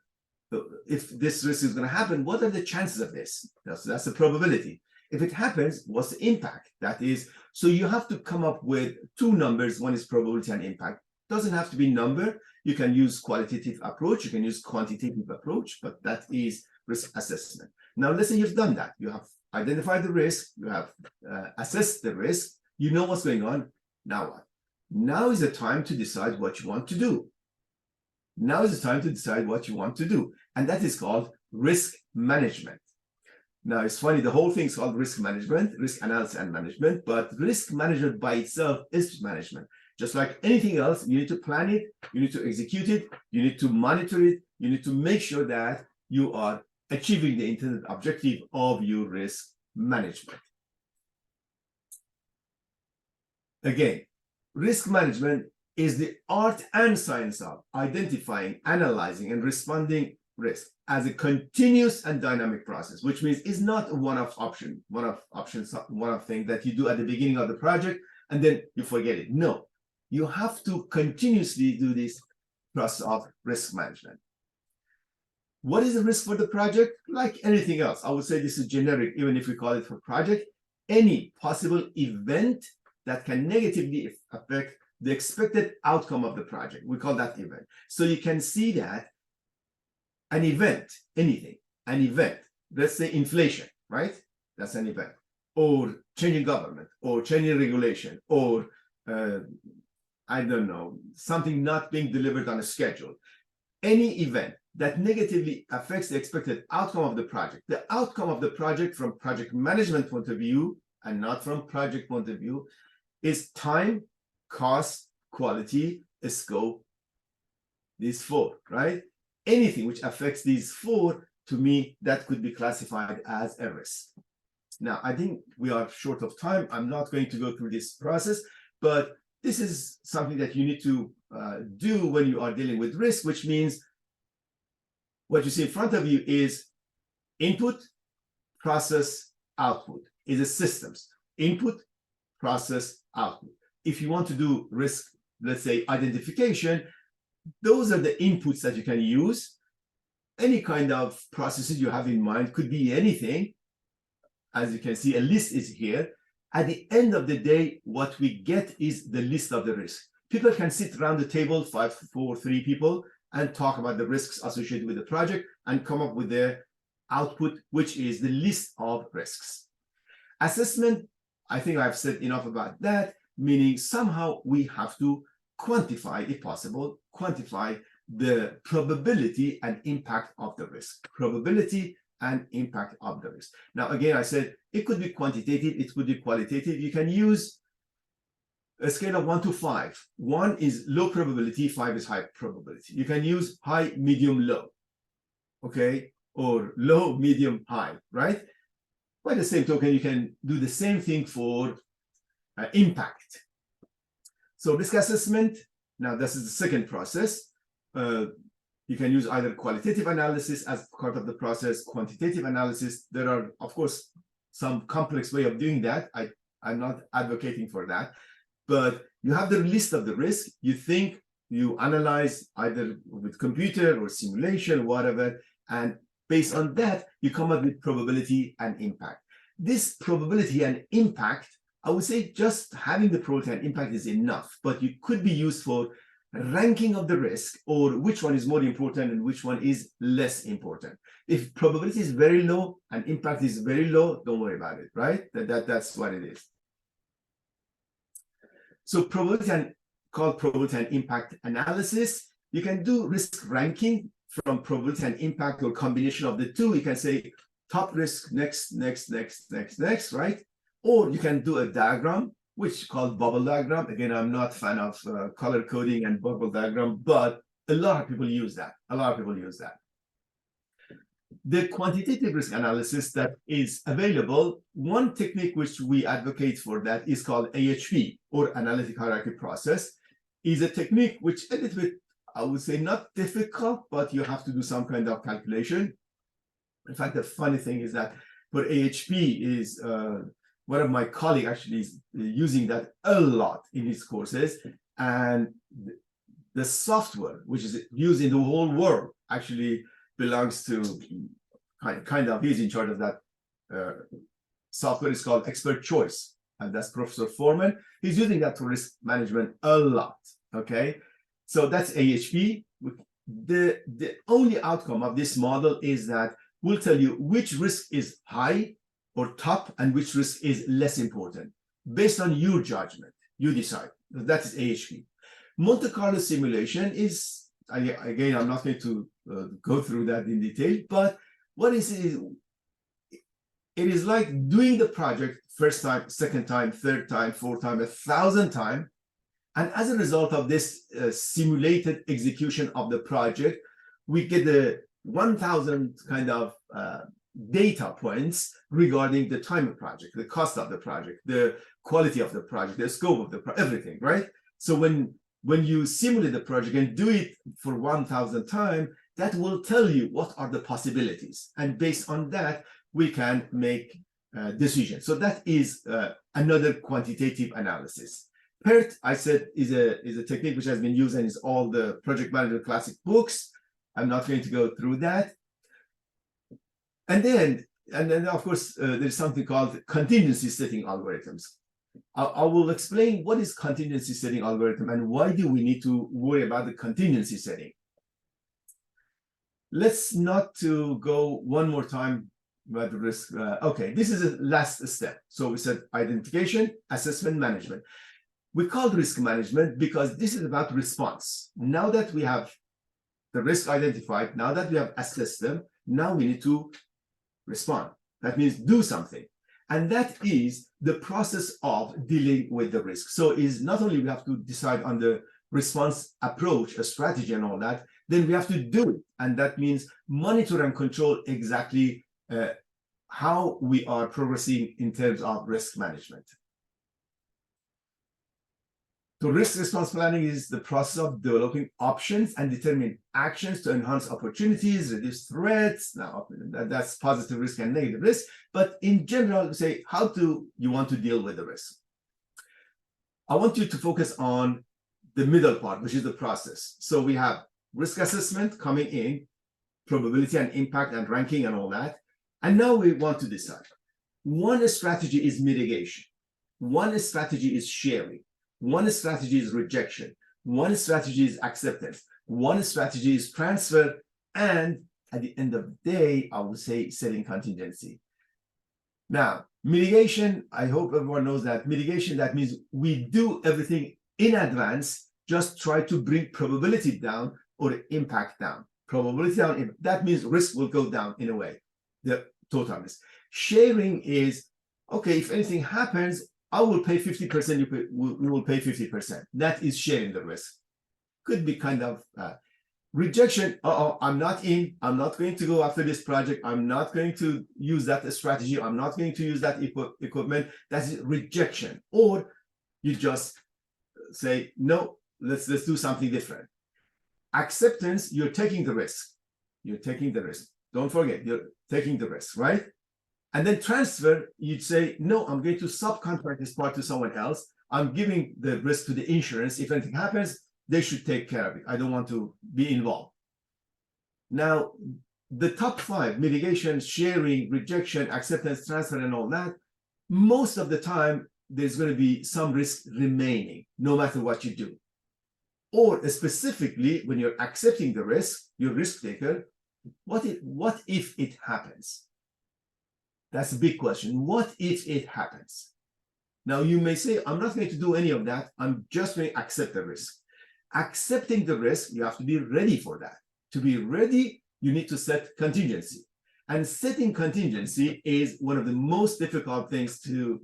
B: if this risk is going to happen, what are the chances of this? That's the probability. If it happens, what's the impact? That is, so you have to come up with two numbers. One is probability and impact. Doesn't have to be number. You can use qualitative approach. You can use quantitative approach, but that is risk assessment. Now, let's say you've done that. You have identified the risk. You have assessed the risk. You know what's going on. Now what? Now is the time to decide what you want to do. Now is the time to decide what you want to do. And that is called risk management. Now, it's funny, the whole thing is called risk management, risk analysis and management, but risk management by itself is management. Just like anything else, you need to plan it, you need to execute it, you need to monitor it, you need to make sure that you are achieving the intended objective of your risk management. Again, risk management is the art and science of identifying, analyzing, and responding risk as a continuous and dynamic process, which means it's not a one-off thing that you do at the beginning of the project and then you forget it. No, you have to continuously do this process of risk management. What is the risk for the project? Like anything else, I would say this is generic, even if we call it for project, any possible event that can negatively affect the expected outcome of the project. We call that event. So you can see that an event, anything, an event, let's say inflation, right? That's an event. Or changing government, or changing regulation, or I don't know, something not being delivered on a schedule. Any event that negatively affects the expected outcome of the project. The outcome of the project from project management point of view, and not from project point of view, is time, cost, quality, scope, these four, right? Anything which affects these four, to me, that could be classified as a risk. Now, I think we are short of time. I'm not going to go through this process, but this is something that you need to do when you are dealing with risk, which means what you see in front of you is input, process, output. Is a systems. Input, process, output. If you want to do risk, let's say identification, those are the inputs that you can use. Any kind of processes you have in mind, could be anything. As you can see, a list is here. At the end of the day, what we get is the list of the risks. People can sit around the table, 5, 4, 3 people, and talk about the risks associated with the project and come up with their output, which is the list of risks. Assessment, I think I've said enough about that, meaning somehow we have to quantify, if possible, quantify the probability and impact of the risk. Probability and impact of the risk. Now, again, I said it could be quantitative, it could be qualitative. You can use a scale of 1 to 5. 1 is low probability, 5 is high probability. You can use high, medium, low, okay? Or low, medium, high, right? By the same token, you can do the same thing for impact. So risk assessment, now this is the second process. You can use either qualitative analysis as part of the process, quantitative analysis. There are, of course, some complex way of doing that. I I'm not advocating for that, but you have the list of the risk. You think, you analyze either with computer or simulation, whatever, and based on that, you come up with probability and impact. This probability and impact, I would say just having the probability and impact is enough, but you could be used for ranking of the risk, or which one is more important and which one is less important. If probability is very low and impact is very low, don't worry about it, right? That's what it is. So called probability and impact analysis. You can do risk ranking from probability and impact, or combination of the two. You can say top risk, next, right? Or you can do a diagram, which is called bubble diagram. Again, I'm not a fan of color coding and bubble diagram, but a lot of people use that. The quantitative risk analysis that is available, one technique which we advocate for that is called AHP, or analytic hierarchy process, is a technique which a little bit, I would say, not difficult, but you have to do some kind of calculation. In fact, the funny thing is that for AHP is one of my colleagues actually is using that a lot in his courses, and the software which is used in the whole world actually belongs to kind of he's in charge of that software. Is called Expert Choice, and that's Professor Foreman. He's using that for risk management a lot. Okay, so that's AHP. The only outcome of this model is that we'll tell you which risk is high or top and which risk is less important. Based on your judgment, you decide. That is AHP. Monte Carlo simulation is, again, I'm not going to go through that in detail, but what is it? It is like doing the project first time, second time, third time, fourth time, 1,000 times. And as a result of this simulated execution of the project, we get the 1,000 kind of data points regarding the time of project, the cost of the project, the quality of the project, the scope of the project, everything, right? So when you simulate the project and do it for 1,000 times, that will tell you what are the possibilities. And based on that, we can make decisions. So that is another quantitative analysis. PERT, I said, is a technique which has been used in all the project management classic books. I'm not going to go through that. And then of course, there's something called contingency setting algorithms. I will explain what is contingency setting algorithm and why do we need to worry about the contingency setting. Let's not to go one more time about the risk. Okay, this is the last step. So we said identification, assessment, management. We call risk management because this is about response. Now that we have the risk identified, now that we have assessed them, now we need to respond. That means do something. And that is the process of dealing with the risk. So is not only we have to decide on the response approach, a strategy and all that, then we have to do it. And that means monitor and control exactly how we are progressing in terms of risk management. So risk response planning is the process of developing options and determining actions to enhance opportunities, reduce threats. Now, that's positive risk and negative risk. But in general, say, how do you want to deal with the risk? I want you to focus on the middle part, which is the process. So we have risk assessment coming in, probability and impact and ranking and all that. And now we want to decide. One strategy is mitigation. One strategy is sharing. One strategy is rejection. One strategy is acceptance. One strategy is transfer. And at the end of the day, I would say setting contingency. Now, mitigation, I hope everyone knows that mitigation, that means we do everything in advance, just try to bring probability down or impact down. Probability down, that means risk will go down in a way, the total risk. Sharing is, okay, if anything happens, I will pay 50%, we will pay 50%. That is sharing the risk. Could be kind of rejection. I'm not in. I'm not going to go after this project. I'm not going to use that strategy. I'm not going to use that equipment. That is rejection. Or you just say, no, let's do something different. Acceptance, you're taking the risk. You're taking the risk. Don't forget, you're taking the risk, right? And then transfer, you'd say, no, I'm going to subcontract this part to someone else. I'm giving the risk to the insurance. If anything happens, they should take care of it. I don't want to be involved. Now, the top 5, mitigation, sharing, rejection, acceptance, transfer, and all that, most of the time, there's going to be some risk remaining, no matter what you do. Or specifically, when you're accepting the risk, you're a risk taker, what if it happens? That's a big question. What if it happens? Now, you may say, I'm not going to do any of that. I'm just going to accept the risk. Accepting the risk, you have to be ready for that. To be ready, you need to set contingency. And setting contingency is one of the most difficult things to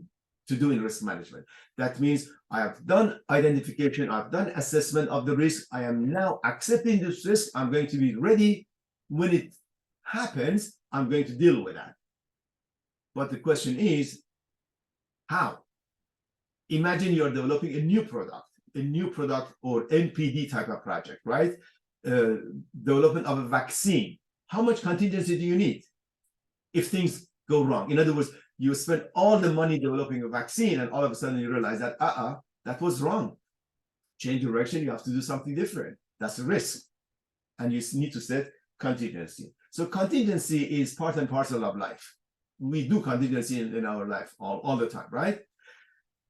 B: do in risk management. That means I have done identification, I've done assessment of the risk. I am now accepting this risk. I'm going to be ready. When it happens, I'm going to deal with that. But the question is, how? Imagine you're developing a new product or NPD type of project, right? Development of a vaccine. How much contingency do you need if things go wrong? In other words, you spend all the money developing a vaccine and all of a sudden you realize that, that was wrong. Change direction, you have to do something different. That's a risk. And you need to set contingency. So contingency is part and parcel of life. We do contingency in our life all the time, right?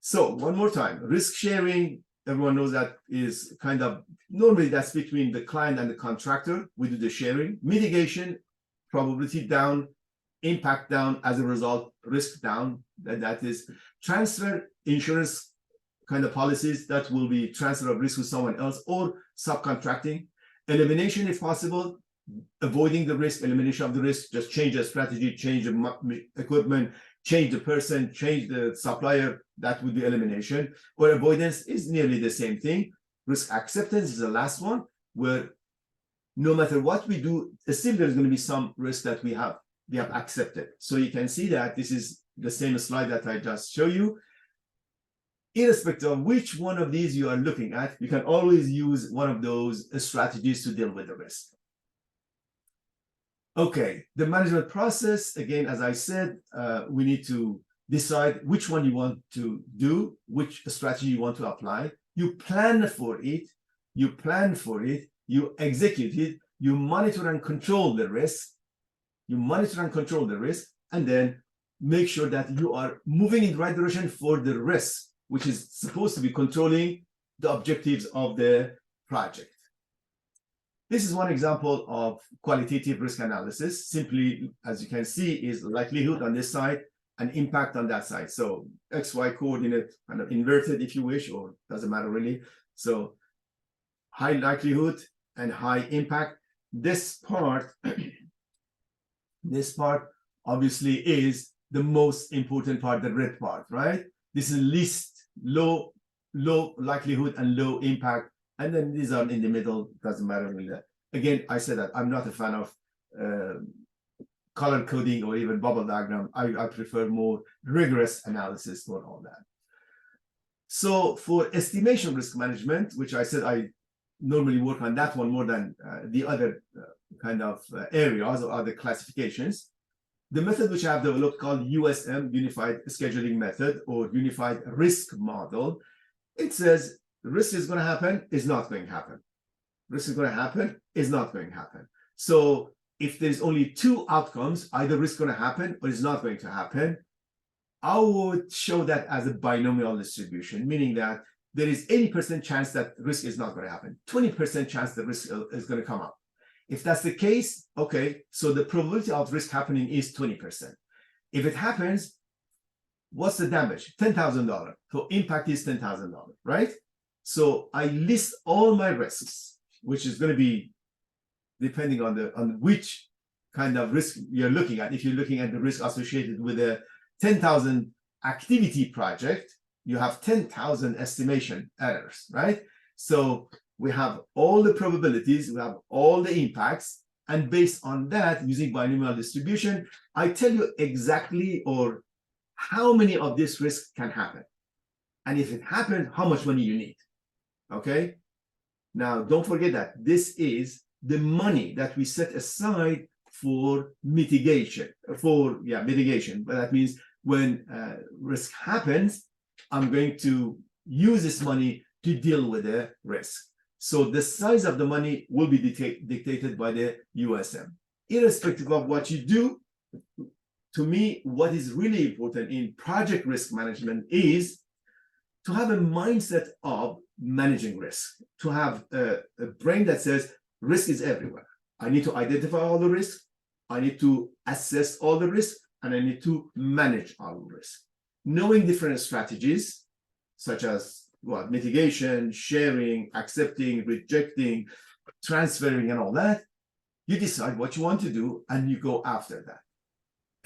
B: So one more time, risk sharing, everyone knows that is kind of, normally that's between the client and the contractor. We do the sharing. Mitigation, probability down, impact down, as a result, risk down. That is transfer, insurance kind of policies, that will be transfer of risk to someone else, or subcontracting. Elimination if possible, avoiding the risk, elimination of the risk, just change the strategy, change the equipment, change the person, change the supplier. That would be elimination. Or avoidance is nearly the same thing. Risk acceptance is the last one, where no matter what we do, still there's going to be some risk that we have accepted. So you can see that this is the same slide that I just showed you. Irrespective of which one of these you are looking at, you can always use one of those strategies to deal with the risk. Okay, the management process, again, as I said, we need to decide which one you want to do, which strategy you want to apply. You plan for it, you execute it, you monitor and control the risk, and then make sure that you are moving in the right direction for the risk, which is supposed to be controlling the objectives of the project. This is one example of qualitative risk analysis. Simply, as you can see, is likelihood on this side and impact on that side. So XY coordinate kind of inverted, if you wish, or doesn't matter really. So high likelihood and high impact. This part obviously is the most important part, the red part, right? This is least low likelihood and low impact. And then these are in the middle, doesn't matter really. Again, I said that I'm not a fan of color coding or even bubble diagram. I prefer more rigorous analysis for all that. So for estimation risk management, which I said I normally work on that one more than the other kind of areas or other classifications, the method which I have developed called USM, Unified Scheduling Method, or Unified Risk Model, it says risk is going to happen, is not going to happen. Risk is going to happen, is not going to happen. So if there's only two outcomes, either risk is going to happen or is not going to happen, I would show that as a binomial distribution, meaning that there is 80% chance that risk is not going to happen, 20% chance that risk is going to come up. If that's the case, okay, so the probability of risk happening is 20%. If it happens, what's the damage? $10,000. So impact is $10,000, right? So I list all my risks, which is going to be depending on which kind of risk you're looking at. If you're looking at the risk associated with a 10,000 activity project, you have 10,000 estimation errors, right? So we have all the probabilities, we have all the impacts, and based on that, using binomial distribution, I tell you exactly or how many of this risk can happen. And if it happens, how much money you need, okay? Now, don't forget that this is the money that we set aside for mitigation, mitigation. But that means when risk happens, I'm going to use this money to deal with the risk. So the size of the money will be dictated by the USM. Irrespective of what you do, to me, what is really important in project risk management is to have a mindset of managing risk, to have a brain that says risk is everywhere. I need to identify all the risks, I need to assess all the risks, and I need to manage all the risks. Knowing different strategies, such as mitigation, sharing, accepting, rejecting, transferring, and all that, you decide what you want to do and you go after that.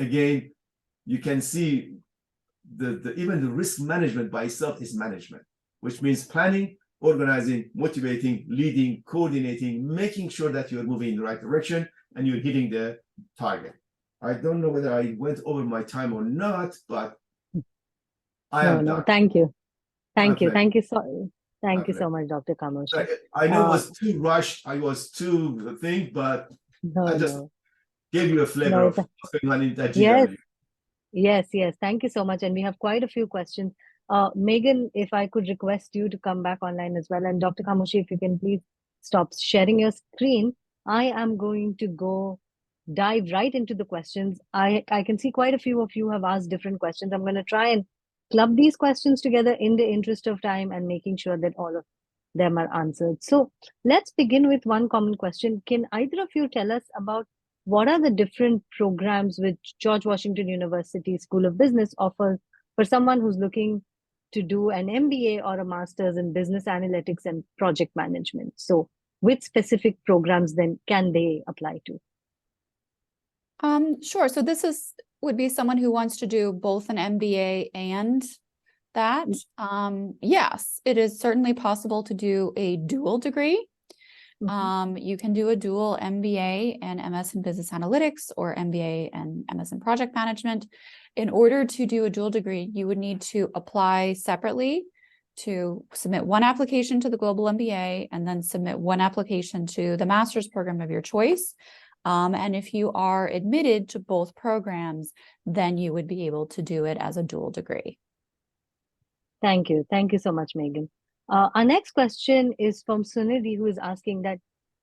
B: Again, you can see even the risk management by itself is management, which means planning, organizing, motivating, leading, coordinating, making sure that you're moving in the right direction and you're hitting the target. I don't know whether I went over my time or not, but I am done.
A: Thank you. Thank you.
B: pleasure.
A: Thank you so much, Dr. Kamoshi.
B: I know it was too rushed, I was too but I just gave you a flavor of what's going on at GW.
A: Yes. Thank you so much. And we have quite a few questions. Megan, if I could request you to come back online as well. And Dr. Kamoshi, if you can please stop sharing your screen. I am going to go dive right into the questions. I can see quite a few of you have asked different questions. I'm going to try and club these questions together in the interest of time and making sure that all of them are answered. So let's begin with one common question. Can either of you tell us about what are the different programs which George Washington University School of Business offers for someone who's looking to do an MBA or a master's in business analytics and project management? So which specific programs then can they apply to?
C: Sure. So this would be someone who wants to do both an MBA and that. Yes, it is certainly possible to do a dual degree. You can do a dual MBA and MS in business analytics or MBA and MS in project management. In order to do a dual degree, you would need to apply separately to submit one application to the Global MBA and then submit one application to the master's program of your choice. And if you are admitted to both programs, then you would be able to do it as a dual degree.
A: Thank you. Thank you so much, Megan. Our next question is from Sunidhi, who is asking that,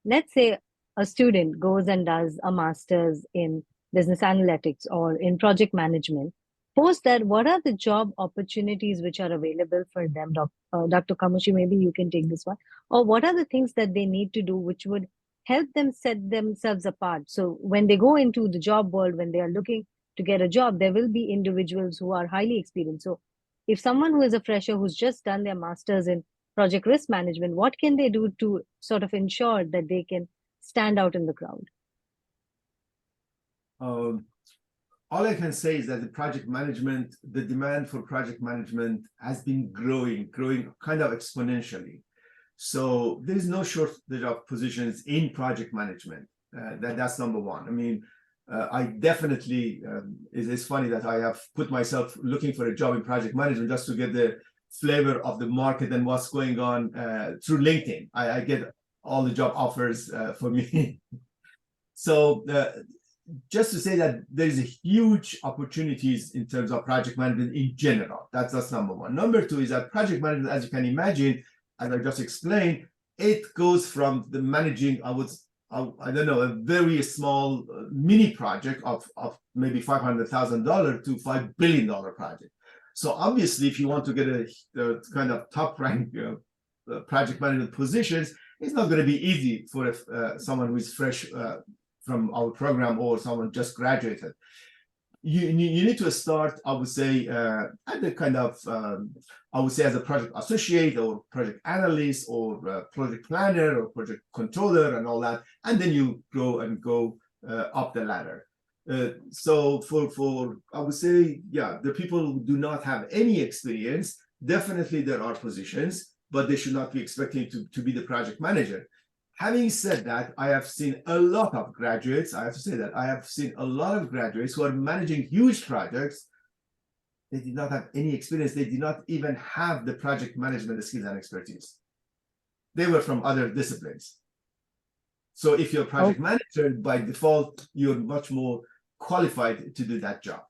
A: let's say a student goes and does a master's in business analytics or in project management. Post that, what are the job opportunities which are available for them? Dr. Kamoshi, maybe you can take this one. Or what are the things that they need to do which would help them set themselves apart? So when they go into the job world, when they are looking to get a job, there will be individuals who are highly experienced. So if someone who is a fresher who's just done their master's in project risk management, what can they do to sort of ensure that they can stand out in the crowd?
B: All I can say is that the demand for project management has been growing kind of exponentially. So there is no shortage of positions in project management. That's number one. I mean, I definitely, it's funny that I have put myself looking for a job in project management just to get the flavor of the market and what's going on through LinkedIn. I get all the job offers for me. So just to say that there is a huge opportunities in terms of project management in general. That's number one. Number two is that project management, as you can imagine, as I just explained, it goes from the managing, I don't know, a very small mini project of maybe $500,000 to $5 billion project. So obviously, if you want to get a kind of top rank project management positions, it's not going to be easy for someone who is fresh from our program or someone just graduated. You need to start, I would say, at the kind of, I would say as a project associate or project analyst or project planner or project controller and all that, and then you grow and go up the ladder. So for I would say, yeah, the people who do not have any experience, definitely there are positions, but they should not be expecting to be the project manager. Having said that, I have seen a lot of graduates, I have to say that I have seen a lot of graduates who are managing huge projects. They did not have any experience. They did not even have the project management skills and expertise. They were from other disciplines. So if you're a project manager, by default, you're much more qualified to do that job.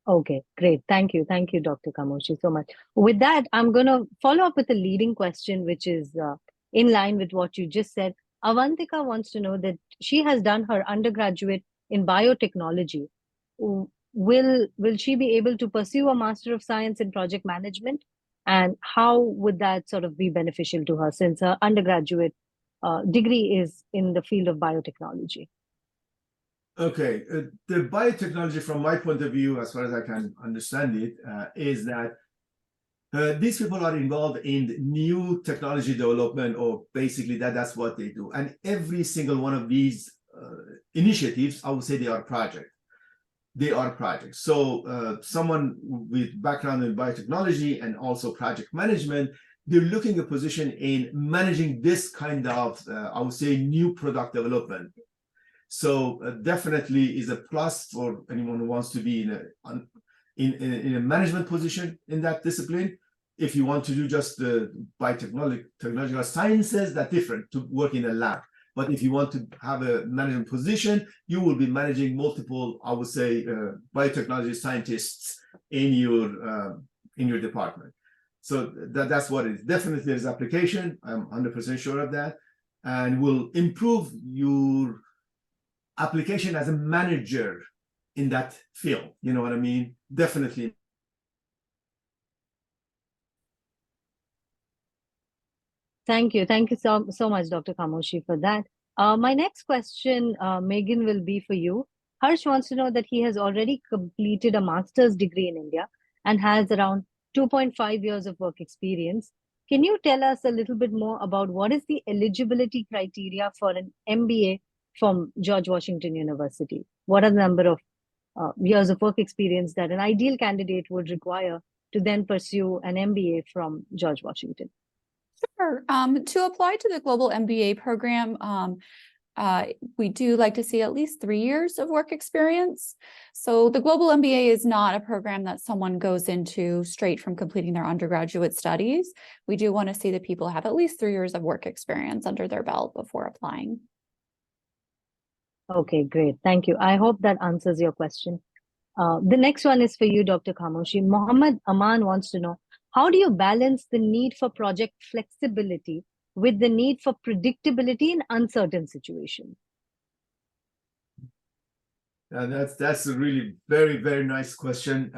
A: Okay, great. Thank you. Thank you, Dr. Kamoshi, so much. With that, I'm going to follow up with a leading question, which is in line with what you just said. Avantika wants to know that she has done her undergraduate in biotechnology. Will she be able to pursue a Master of Science in Project Management? And how would that sort of be beneficial to her, since her undergraduate degree is in the field of biotechnology?
B: Okay, the biotechnology, from my point of view, as far as I can understand it, is that these people are involved in new technology development, or basically that's what they do. And every single one of these initiatives, I would say they are projects. They are projects. So someone with background in biotechnology and also project management, they're looking a position in managing this kind of, I would say, new product development. So definitely is a plus for anyone who wants to be in a management position in that discipline. If you want to do just the biotechnological sciences, that's different, to work in a lab. But if you want to have a management position, you will be managing multiple, I would say, biotechnology scientists in your department. So that's what it is. Definitely there's application. I'm 100% sure of that, and will improve your application as a manager in that field. You know what I mean? Definitely.
A: Thank you. Thank you so much, Dr. Kamoshi, for that. My next question, Megan, will be for you. Harsh wants to know that he has already completed a master's degree in India and has around 2.5 years of work experience. Can you tell us a little bit more about what is the eligibility criteria for an MBA from George Washington University? What are the number of years of work experience that an ideal candidate would require to then pursue an MBA from George Washington?
C: Sure. To apply to the Global MBA program, we do like to see at least 3 years of work experience. So the Global MBA is not a program that someone goes into straight from completing their undergraduate studies. We do want to see that people have at least 3 years of work experience under their belt before applying.
A: Okay, great. Thank you. I hope that answers your question. The next one is for you, Dr. Kamoshi. Mohammed Aman wants to know, how do you balance the need for project flexibility with the need for predictability in uncertain situations?
B: That's a really very, very nice question.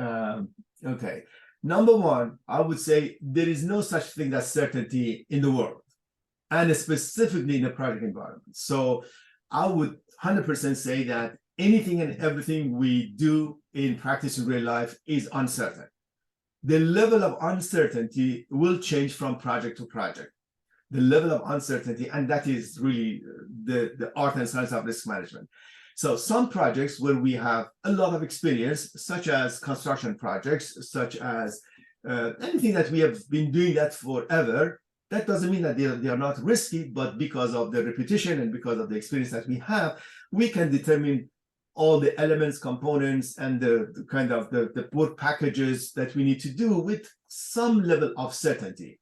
B: Okay. Number one, I would say there is no such thing as certainty in the world, and specifically in a project environment. So I would 100% say that anything and everything we do in practice in real life is uncertain. The level of uncertainty will change from project to project. The level of uncertainty, and that is really the art and science of risk management. So some projects where we have a lot of experience, such as construction projects, such as anything that we have been doing that forever, that doesn't mean that they are not risky, but because of the repetition and because of the experience that we have, we can determine all the elements, components, and the kind of the work packages that we need to do with some level of certainty,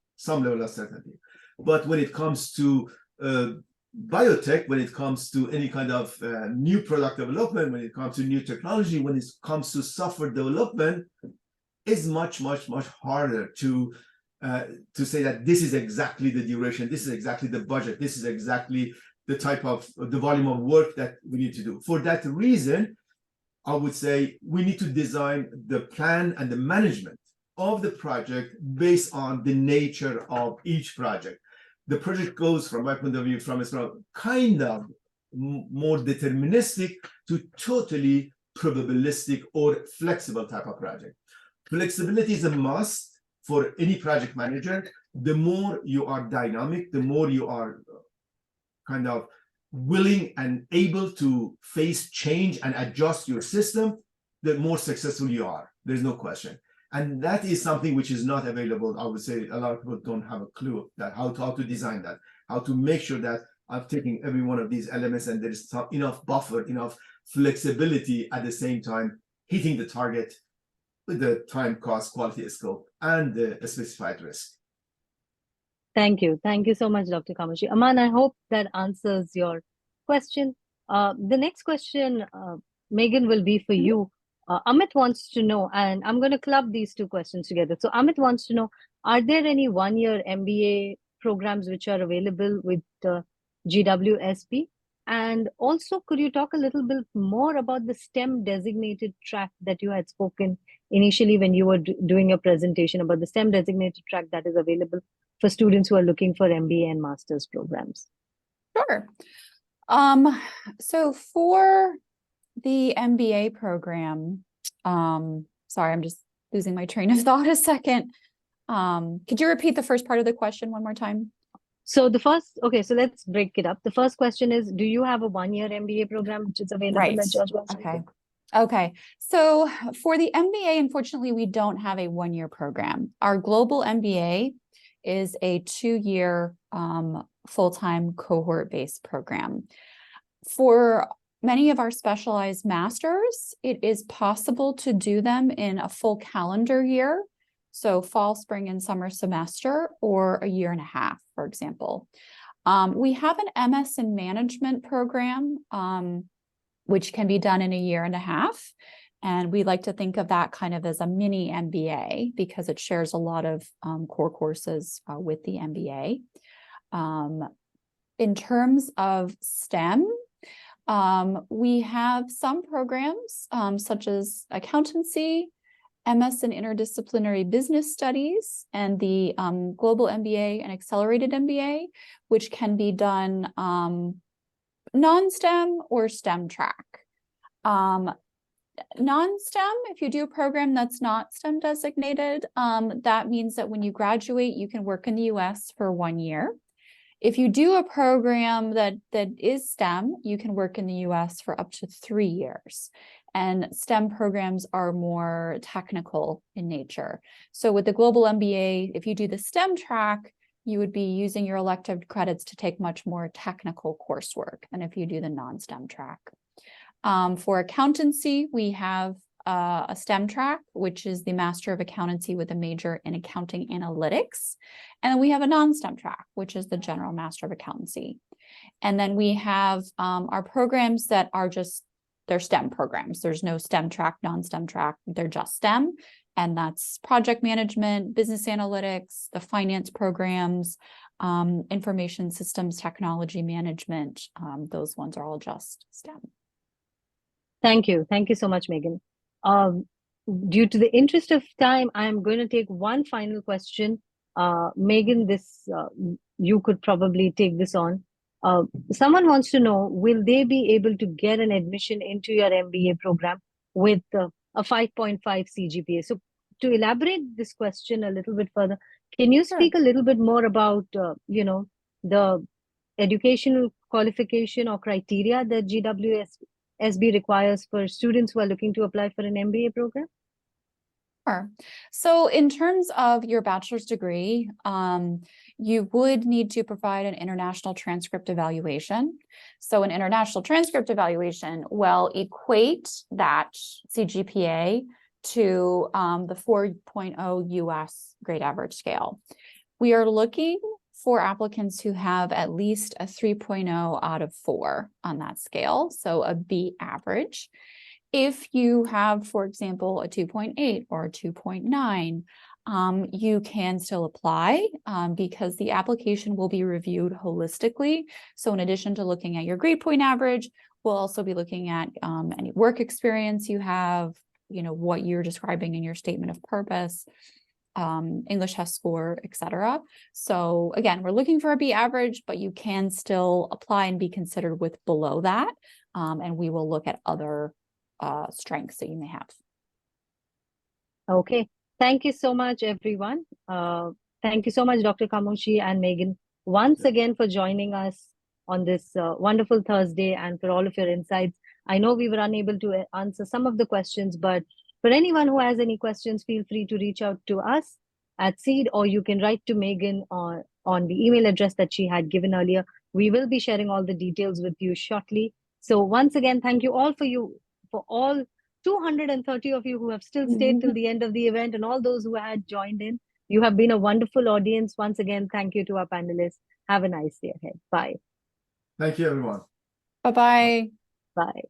B: But when it comes to biotech, when it comes to any kind of new product development, when it comes to new technology, when it comes to software development, it's much, much, much harder to say that this is exactly the duration, this is exactly the budget, this is exactly the type of the volume of work that we need to do. For that reason, I would say we need to design the plan and the management of the project based on the nature of each project. The project goes, from my point of view, from a kind of more deterministic to totally probabilistic or flexible type of project. Flexibility is a must for any project manager. The more you are dynamic, the more you are kind of willing and able to face change and adjust your system, the more successful you are. There's no question. And that is something which is not available. I would say a lot of people don't have a clue that how to design that, how to make sure that I'm taking every one of these elements and there is enough buffer, enough flexibility at the same time, hitting the target with the time, cost, quality, scope, and the specified risk.
A: Thank you. Thank you so much, Dr. Kamushi. Aman, I hope that answers your question. The next question, Megan, will be for
C: Mhm.
A: you. Amit wants to know, and I'm going to club these two questions together. So Amit wants to know, are there any one-year MBA programs which are available with GWSB? And also, could you talk a little bit more about the STEM designated track that you had spoken initially when you were doing your presentation about the STEM designated track that is available for students who are looking for MBA and master's programs?
C: Sure. So for the MBA program, sorry, I'm just losing my train of thought a second. Could you repeat the first part of the question one more time?
A: So so let's break it up. The first question is, do you have a one-year MBA program which is available
C: Right.
A: at George Washington?
C: Okay. So for the MBA, unfortunately, we don't have a one-year program. Our global MBA is a 2-year full-time cohort-based program. For many of our specialized masters, it is possible to do them in a full calendar year. So fall, spring, and summer semester, or a year and a half, for example. We have an MS in management program, which can be done in a year and a half. And we like to think of that kind of as a mini MBA because it shares a lot of core courses with the MBA. In terms of STEM, we have some programs such as accountancy, MS in interdisciplinary business studies, and the global MBA and accelerated MBA, which can be done non-STEM or STEM track. Non-STEM, if you do a program that's not STEM designated, that means that when you graduate, you can work in the US for 1 year. If you do a program that is STEM, you can work in the US for up to 3 years. And STEM programs are more technical in nature. So with the global MBA, if you do the STEM track, you would be using your elective credits to take much more technical coursework than if you do the non-STEM track. For accountancy, we have a STEM track, which is the Master of Accountancy with a major in Accounting Analytics. And then we have a non-STEM track, which is the General Master of Accountancy. And then we have our programs that are just, they're STEM programs. There's no STEM track, non-STEM track, they're just STEM. And that's project management, business analytics, the finance programs, information systems, technology management. Those ones are all just STEM.
A: Thank you. Thank you so much, Megan. Due to the interest of time, I'm going to take one final question. Megan, you could probably take this on. Someone wants to know, will they be able to get an admission into your MBA program with a 5.5 CGPA? So to elaborate this question a little bit further, can you speak a little bit more about, the educational qualification or criteria that GWSB requires for students who are looking to apply for an MBA program?
C: Sure. So in terms of your bachelor's degree, you would need to provide an international transcript evaluation. So an international transcript evaluation will equate that CGPA to the 4.0 US grade average scale. We are looking for applicants who have at least a 3.0 out of 4 on that scale, so a B average. If you have, for example, a 2.8 or a 2.9, you can still apply because the application will be reviewed holistically. So in addition to looking at your grade point average, we'll also be looking at any work experience you have, what you're describing in your statement of purpose, English test score, etc. So again, we're looking for a B average, but you can still apply and be considered with below that. And we will look at other strengths that you may have.
A: Okay. Thank you so much, everyone. Thank you so much, Dr. Kamushi and Megan, once again for joining us on this wonderful Thursday and for all of your insights. I know we were unable to answer some of the questions, but for anyone who has any questions, feel free to reach out to us at Seed, or you can write to Megan on the email address that she had given earlier. We will be sharing all the details with you shortly. So once again, thank you all for all 230 of you who have still stayed till the end of the event and all those who had joined in. You have been a wonderful audience. Once again, thank you to our panelists. Have a nice day ahead. Bye.
B: Thank you, everyone.
C: Bye-bye.
A: Bye.